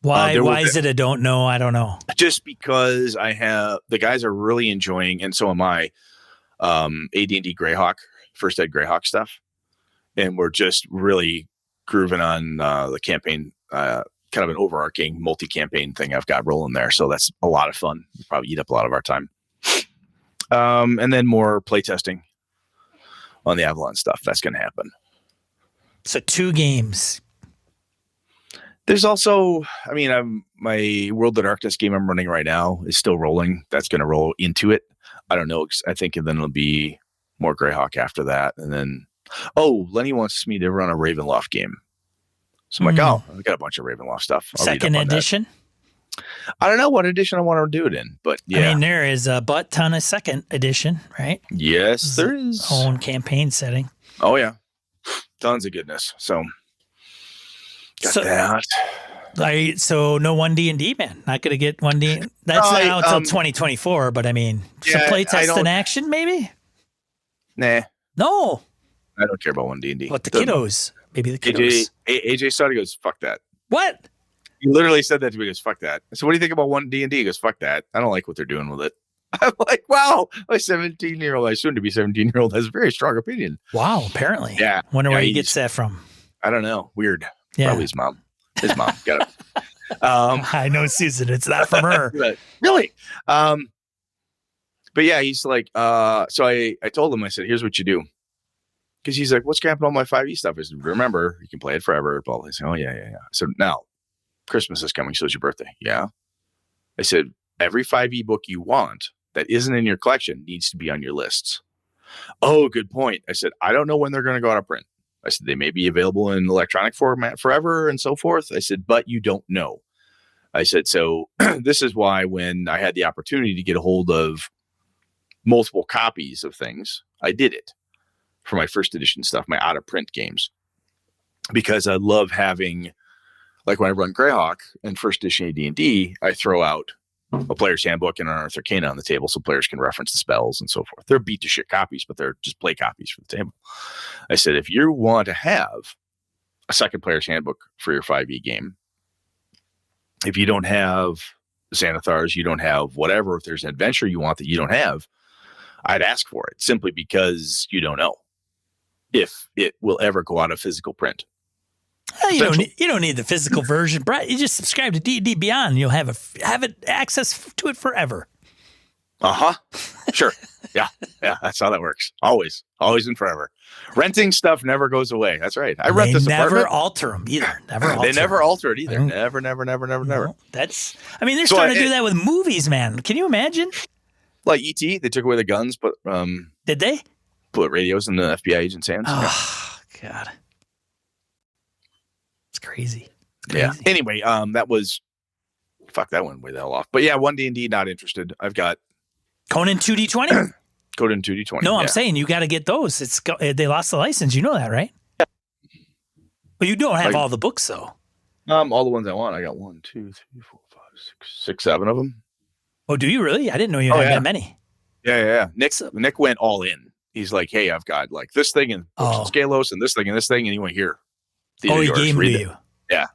Why is it a don't know? I don't know. Just because the guys are really enjoying, and so am I, AD&D Greyhawk, First Ed Greyhawk stuff. And we're just really grooving on the campaign, kind of an overarching multi-campaign thing I've got rolling there. So that's a lot of fun. It'll probably eat up a lot of our time. And then more playtesting on the Avalon stuff. That's going to happen. So 2 games. There's also, my World of Darkness game I'm running right now is still rolling. That's going to roll into it. I don't know. I think then it'll be more Greyhawk after that. And then, Lenny wants me to run a Ravenloft game. So I'm like, I've got a bunch of Ravenloft stuff. Second edition? I don't know what edition I want to do it in, but yeah. I mean, there is a butt ton of second edition, right? Yes, there is. Own campaign setting. Oh, yeah. Tons of goodness. So, that. So no 1D&D, man. Not going to get 1D. That's not out until 2024, but I mean, some playtest in action, maybe? Nah. No. I don't care about 1D&D. What, the kiddos? Maybe the kiddos. AJ started, goes, fuck that. What? He literally said that to me. He goes, fuck that. So what do you think about 1D&D? He goes, fuck that. I don't like what they're doing with it. I'm like, wow, my 17-year-old, I soon to be 17-year-old, has a very strong opinion. Wow, apparently. Yeah. Wonder where he gets that from. I don't know. Weird. Yeah. Probably his mom. Got it. I know Susan. It's not from her. Really? But yeah, he's like, so I told him, I said, here's what you do. Because he's like, what's happening to all my 5e stuff? I said, remember, you can play it forever. I said, oh, yeah. So now, Christmas is coming, so it's your birthday. Yeah. I said, every 5e book you want that isn't in your collection needs to be on your lists. Oh, good point. I said, I don't know when they're going to go out of print. I said, they may be available in electronic format forever and so forth. I said, but you don't know. I said, so this is why when I had the opportunity to get a hold of multiple copies of things, I did it for my first edition stuff, my out of print games, because I love having, like when I run Greyhawk and first edition AD&D, I throw out a player's handbook and an Unearthed Arcana on the table so players can reference the spells and so forth. They're beat to shit copies, but they're just play copies for the table. I said, if you want to have a second player's handbook for your 5e game, if you don't have Xanathars, you don't have whatever, if there's an adventure you want that you don't have, I'd ask for it simply because you don't know if it will ever go out of physical print. You don't need the physical version, Brett. You just subscribe to D&D Beyond, and you'll have it access to it forever. Sure. Yeah. That's how that works. Always and forever. Renting stuff never goes away. That's right. I rent this apartment. They never alter them either. They never alter it either. Never. No, they're starting to do that with movies, man. Can you imagine? Like E.T., they took away the guns, but did they put radios in the FBI agent's hands? Oh God. It's crazy. Yeah. Anyway, that was, that went way the hell off. But yeah, 1D&D, not interested. I've got Conan 2D20. Conan 2D20. No, I'm saying you got to get those. They lost the license. You know that, right? Yeah. But you don't have all the books, though. All the ones I want. I got 1, 2, 3, 4, 5, 6, 7 of them. Oh, do you really? I didn't know you had that many. Yeah. Nick went all in. he's like, hey, I've got like this thing and Scalos and this thing and this thing, and you want to hear. He gave them to you. Yeah.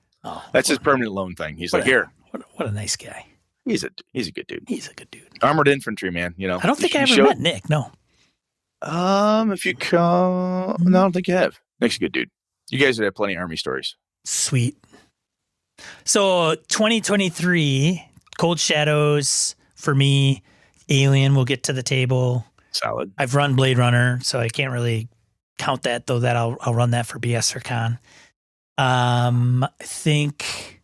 That's his permanent loan thing. He's like, here. What a nice guy. He's a good dude. He's a good dude. Armored infantry, man. You know. I don't think I ever met Nick. No. If you come, no, I don't think you have. Nick's a good dude. You guys would have plenty of Army stories. Sweet. So 2023, Cold Shadows for me. Alien will get to the table. Solid. I've run Blade Runner, so I can't really count that, though. That I'll run that for BS or Con. I think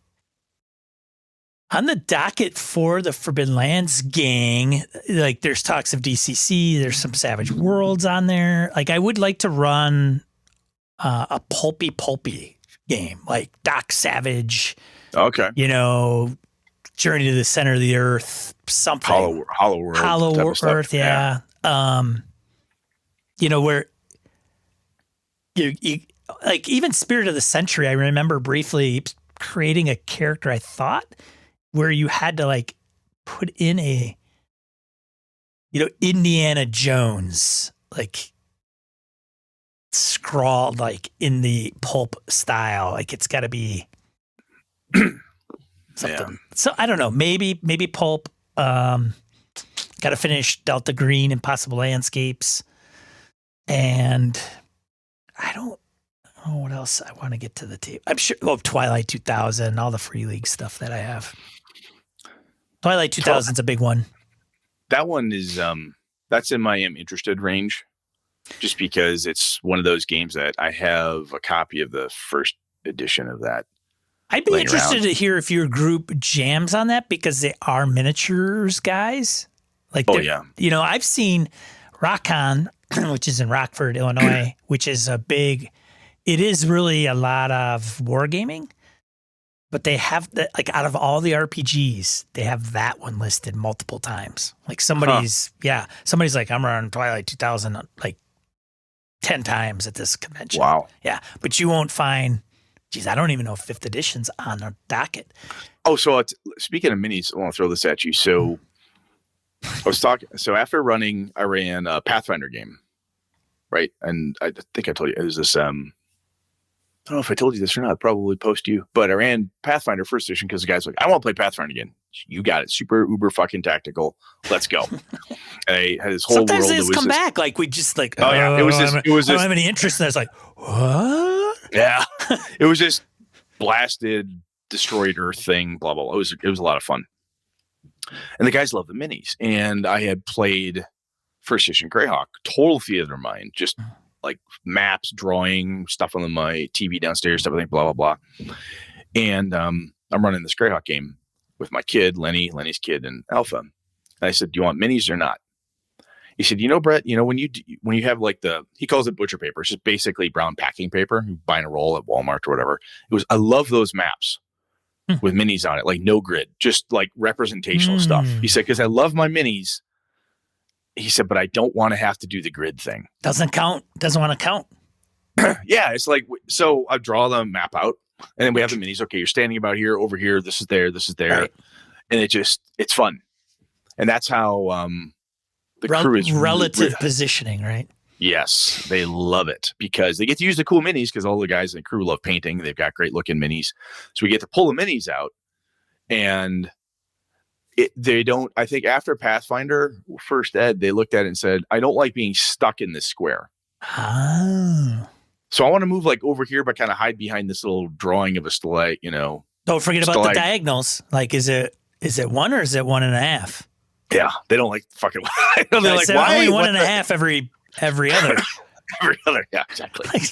on the docket for the Forbidden Lands gang, like there's talks of DCC, there's some Savage Worlds on there. Like I would like to run a pulpy game, like Doc Savage. Okay. You know, Journey to the Center of the Earth, something. Hollow World. Hollow Earth, yeah. You know, where you like even Spirit of the Century, I remember briefly creating a character, I thought, where you had to like put in a, you know, Indiana Jones, like scrawled like in the pulp style. Like it's got to be something. Yeah. So I don't know, maybe pulp. Got to finish Delta Green, Impossible Landscapes. And I don't know what else I want to get to the table. I'm sure, Twilight 2000, all the Free League stuff that I have. Twilight 2000 is a big one. That one is, that's in my interested range, just because it's one of those games that I have a copy of the first edition of that. I'd be interested to hear if your group jams on that, because they are miniatures guys. Like, you know, I've seen RockCon, which is in Rockford, Illinois, which is it is really a lot of wargaming, but they have like out of all the RPGs, they have that one listed multiple times. Like somebody's like, I'm running Twilight 2000 like 10 times at this convention. Wow. Yeah. But you won't find, I don't even know if 5th edition's on the docket. Oh, so speaking of minis, I want to throw this at you. So so after running, I ran a Pathfinder game, right? And I think I told you, it was this, I don't know if I told you this or not, I'd probably post you, but I ran Pathfinder first edition because the guy's like, I want to play Pathfinder again. You got it. Super uber fucking tactical. Let's go. And I had this whole Sometimes world. Sometimes they come back. Like we just like, it was I don't have any interest in that. It's like, what? Yeah. It was just blasted, destroyed Earth thing, blah, blah, blah. It was a lot of fun. And the guys love the minis. And I had played first edition Greyhawk, total theater of mind, just like maps, drawing, stuff on my TV downstairs, stuff, blah, blah, blah. And I'm running this Greyhawk game with my kid, Lenny's kid, and Alpha. And I said, do you want minis or not? He said, you know, Brett, you know, when you have like he calls it butcher paper, it's just basically brown packing paper, you buy in a roll at Walmart or whatever. I love those maps with minis on it, like no grid, just like representational stuff. He said, because I love my minis. He said, but I don't want to have to do the grid thing. Doesn't count. Doesn't want to count. Yeah. It's like, so I draw the map out and then we have the minis. Okay. You're standing about here, over here. This is there. This is there. Right. And it's fun. And that's how the crew is relative positioning, right? Yes. They love it because they get to use the cool minis because all the guys in the crew love painting. They've got great looking minis. So we get to pull the minis out and they don't, I think after Pathfinder first ed, they looked at it and said, I don't like being stuck in this square. Oh. So I want to move like over here, but kind of hide behind this little drawing of a stalactite, you know. Don't forget about the diagonals. Like, is it 1 or is it 1.5? Yeah. They don't like fucking, they're like, why? Only 1.5 every other. Every other. Yeah, exactly. Like,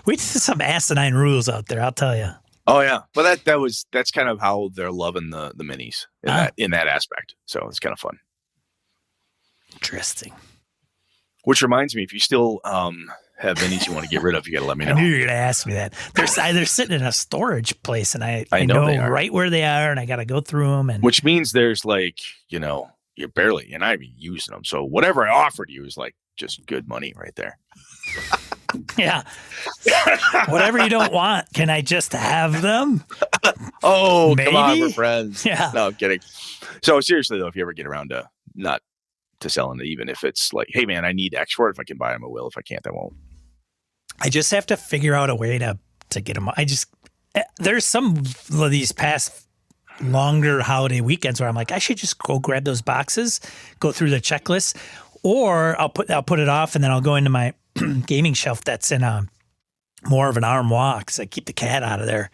we did some asinine rules out there, I'll tell you. Oh yeah, but that's kind of how they're loving the minis in that aspect. So it's kind of fun. Interesting. Which reminds me, if you still have minis you want to get rid of, you got to let me know. I knew you were going to ask me that. They're sitting in a storage place, and I know right where they are, and I got to go through them. And which means there's like, you know, you're barely, and I've been using them. So whatever I offered you is like just good money right there. Yeah. Whatever you don't want, can I just have them? Oh, maybe? Come on, we're friends. Yeah. No, I'm kidding. So seriously though, if you ever get around to not selling it, even if it's like, hey man, I need X for it. If I can buy them, I will. If I can't, I won't. I just have to figure out a way to get them. There's some of these past longer holiday weekends where I'm like, I should just go grab those boxes, go through the checklist, or I'll put it off and then I'll go into my gaming shelf that's in more of an armoire because I keep the cat out of there.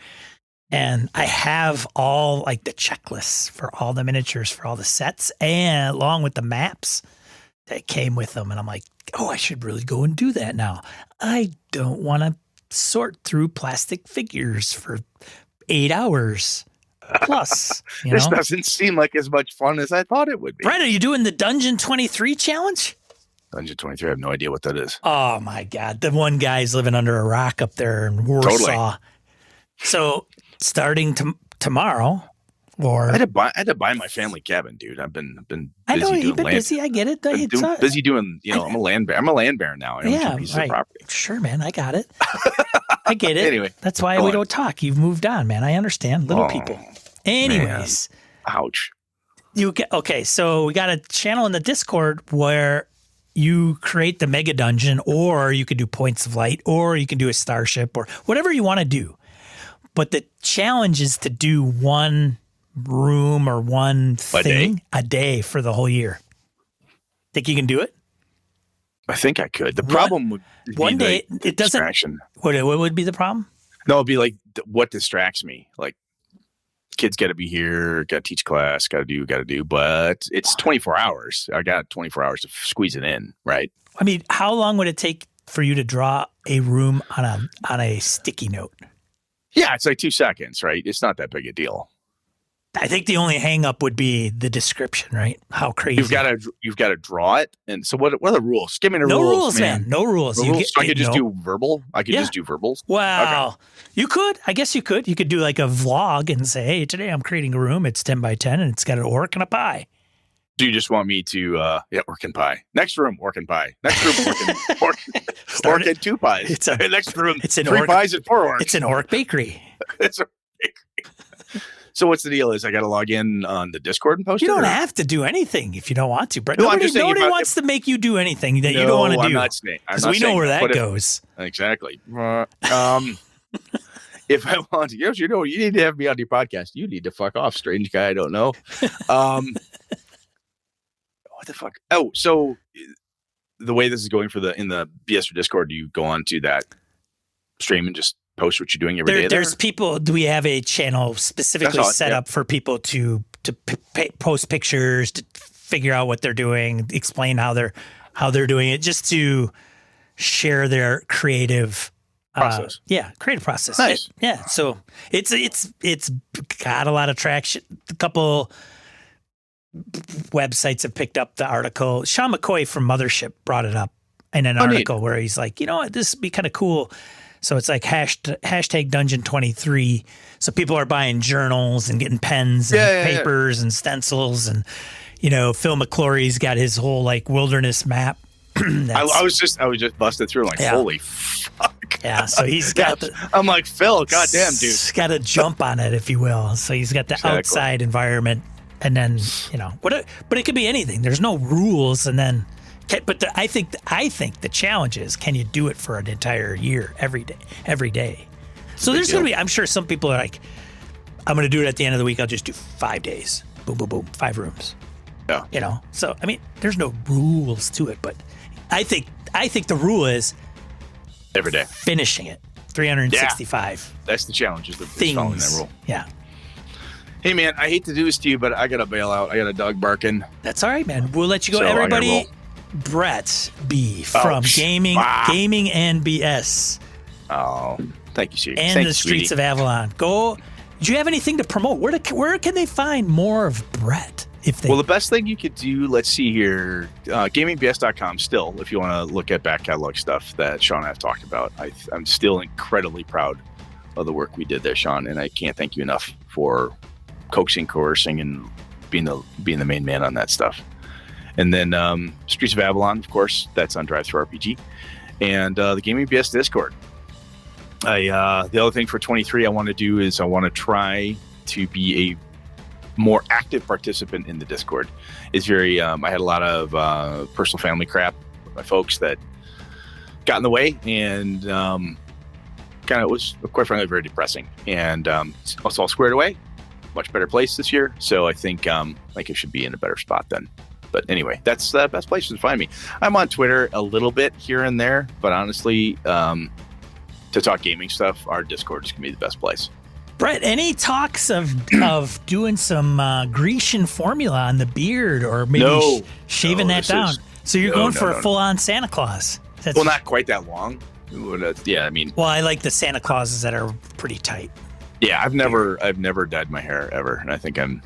And I have all like the checklists for all the miniatures for all the sets and along with the maps that came with them. And I'm like, oh, I should really go and do that now. I don't want to sort through plastic figures for 8 hours plus. This doesn't seem like as much fun as I thought it would be. Brett, are you doing the Dungeon 23 challenge? Dungeon 23, I have no idea what that is. Oh my God. The one guy's living under a rock up there in Warsaw. Totally. So starting tomorrow, or I had to buy my family cabin, dude. I've been busy. I know you've been land. busy. I get it. Busy doing. I'm a land baron. I'm a land baron now. I own two pieces of property. Sure, man. I got it. I get it. Anyway, that's why we don't talk. You've moved on, man. I understand. Little people. Anyways, man. Ouch. Okay. So we got a channel in the Discord where you create the mega dungeon, or you could do points of light, or you can do a starship, or whatever you want to do. But the challenge is to do one room or one thing a day for the whole year. Think you can do it? I think I could. The problem would be one day it doesn't. Distraction. What would be the problem? No, it'd be like what distracts me. Like kids got to be here, got to teach class, got to do. But it's 24 hours. I got 24 hours to squeeze it in, right? I mean, how long would it take for you to draw a room on a sticky note? Yeah, it's like 2 seconds, right? It's not that big a deal. I think the only hang up would be the description, right? How crazy. You've got to draw it. And so what are the rules? Give me the rules. No rules, man. No rules. So I could just do verbal? I could just do verbals? Wow. Okay. You could. I guess you could. You could do like a vlog and say, hey, today I'm creating a room. It's 10 by 10 and it's got an orc and a pie. Do you just want me to, orc and pie. Next room, orc and pie. Next room, orc and 2 pies. Next room, it's 3 pies and 4 orcs. It's an orc bakery. It's a bakery. So what's the deal? Is I got to log in on the Discord and post it? You don't or? have to do anything if you don't want to, Brett. No, nobody wants to make you do anything that you don't want to do. I'm not saying. Because we know where that goes. Exactly. If I want to, you need to have me on your podcast. You need to fuck off, strange guy I don't know. What the fuck? Oh, so the way this is going in the BS or Discord, do you go on to that stream and just post what you're doing every day? There's people. Do we have a channel specifically set up for people to post pictures, to figure out what they're doing, explain how they're doing it, just to share their creative process? Creative process. Nice. So it's got a lot of traction. A couple websites have picked up the article. Sean McCoy from Mothership brought it up in an article where he's like, this would be kind of cool. So it's like hashtag Dungeon 23. So people are buying journals and getting pens and papers and stencils. And, Phil McClory's got his whole like wilderness map. I was just busted through like, holy fuck. Yeah. So he's got I'm like, Phil, goddamn, dude. He's got a jump on it, if you will. So he's got the outside environment. And then, but it could be anything. There's no rules. And then, I think the challenge is, can you do it for an entire year, every day? So there's going to be, I'm sure some people are like, I'm going to do it at the end of the week. I'll just do 5 days. Boom, boom, boom. 5 rooms. Yeah. So, I mean, there's no rules to it, but I think the rule is every day finishing it. 365. That's the challenge, is following that rule. Yeah. Hey, man, I hate to do this to you, but I got to bail out. I got a dog barking. That's all right, man. We'll let you go. So everybody, Brett B from Gaming and BS. Oh, thank you, Steve. And the Streets of Avalon. Go. Do you have anything to promote? Where can they find more of Brett? Well, the best thing you could do, let's see here, gamingbs.com still, if you want to look at back catalog stuff that Sean and I have talked about. I'm still incredibly proud of the work we did there, Sean, and I can't thank you enough for coaxing, coercing, and being the main man on that stuff. And then Streets of Avalon, of course, that's on Drive-Thru RPG, and the Gaming BS Discord. The other thing for 23 I want to do is I want to try to be a more active participant in the Discord. It's very, I had a lot of personal family crap with my folks that got in the way, and kind of was, quite frankly, very depressing. And it's all squared away. Much better place this year. So I think it should be in a better spot then. But anyway, that's the best place to find me. I'm on Twitter a little bit here and there, but honestly, to talk gaming stuff, our Discord is going to be the best place. Brett, any talks of doing some Grecian formula on the beard, or maybe shaving that down? So you're going for a full-on Santa Claus. Well, not quite that long. Yeah, I mean. Well, I like the Santa Clauses that are pretty tight. Yeah, I've never dyed my hair ever, and I think I'm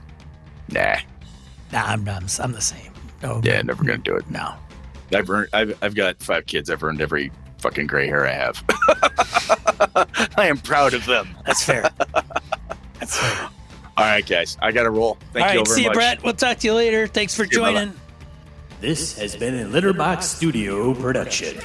I'm the same. No, yeah, never gonna do it. No, I've got 5 kids. I've earned every fucking gray hair I have. I am proud of them. That's fair. That's fair. All right, guys, I gotta roll. Thank you very much. See you, Brett. We'll talk to you later. Thanks for joining. This has been a Litterbox Studio production.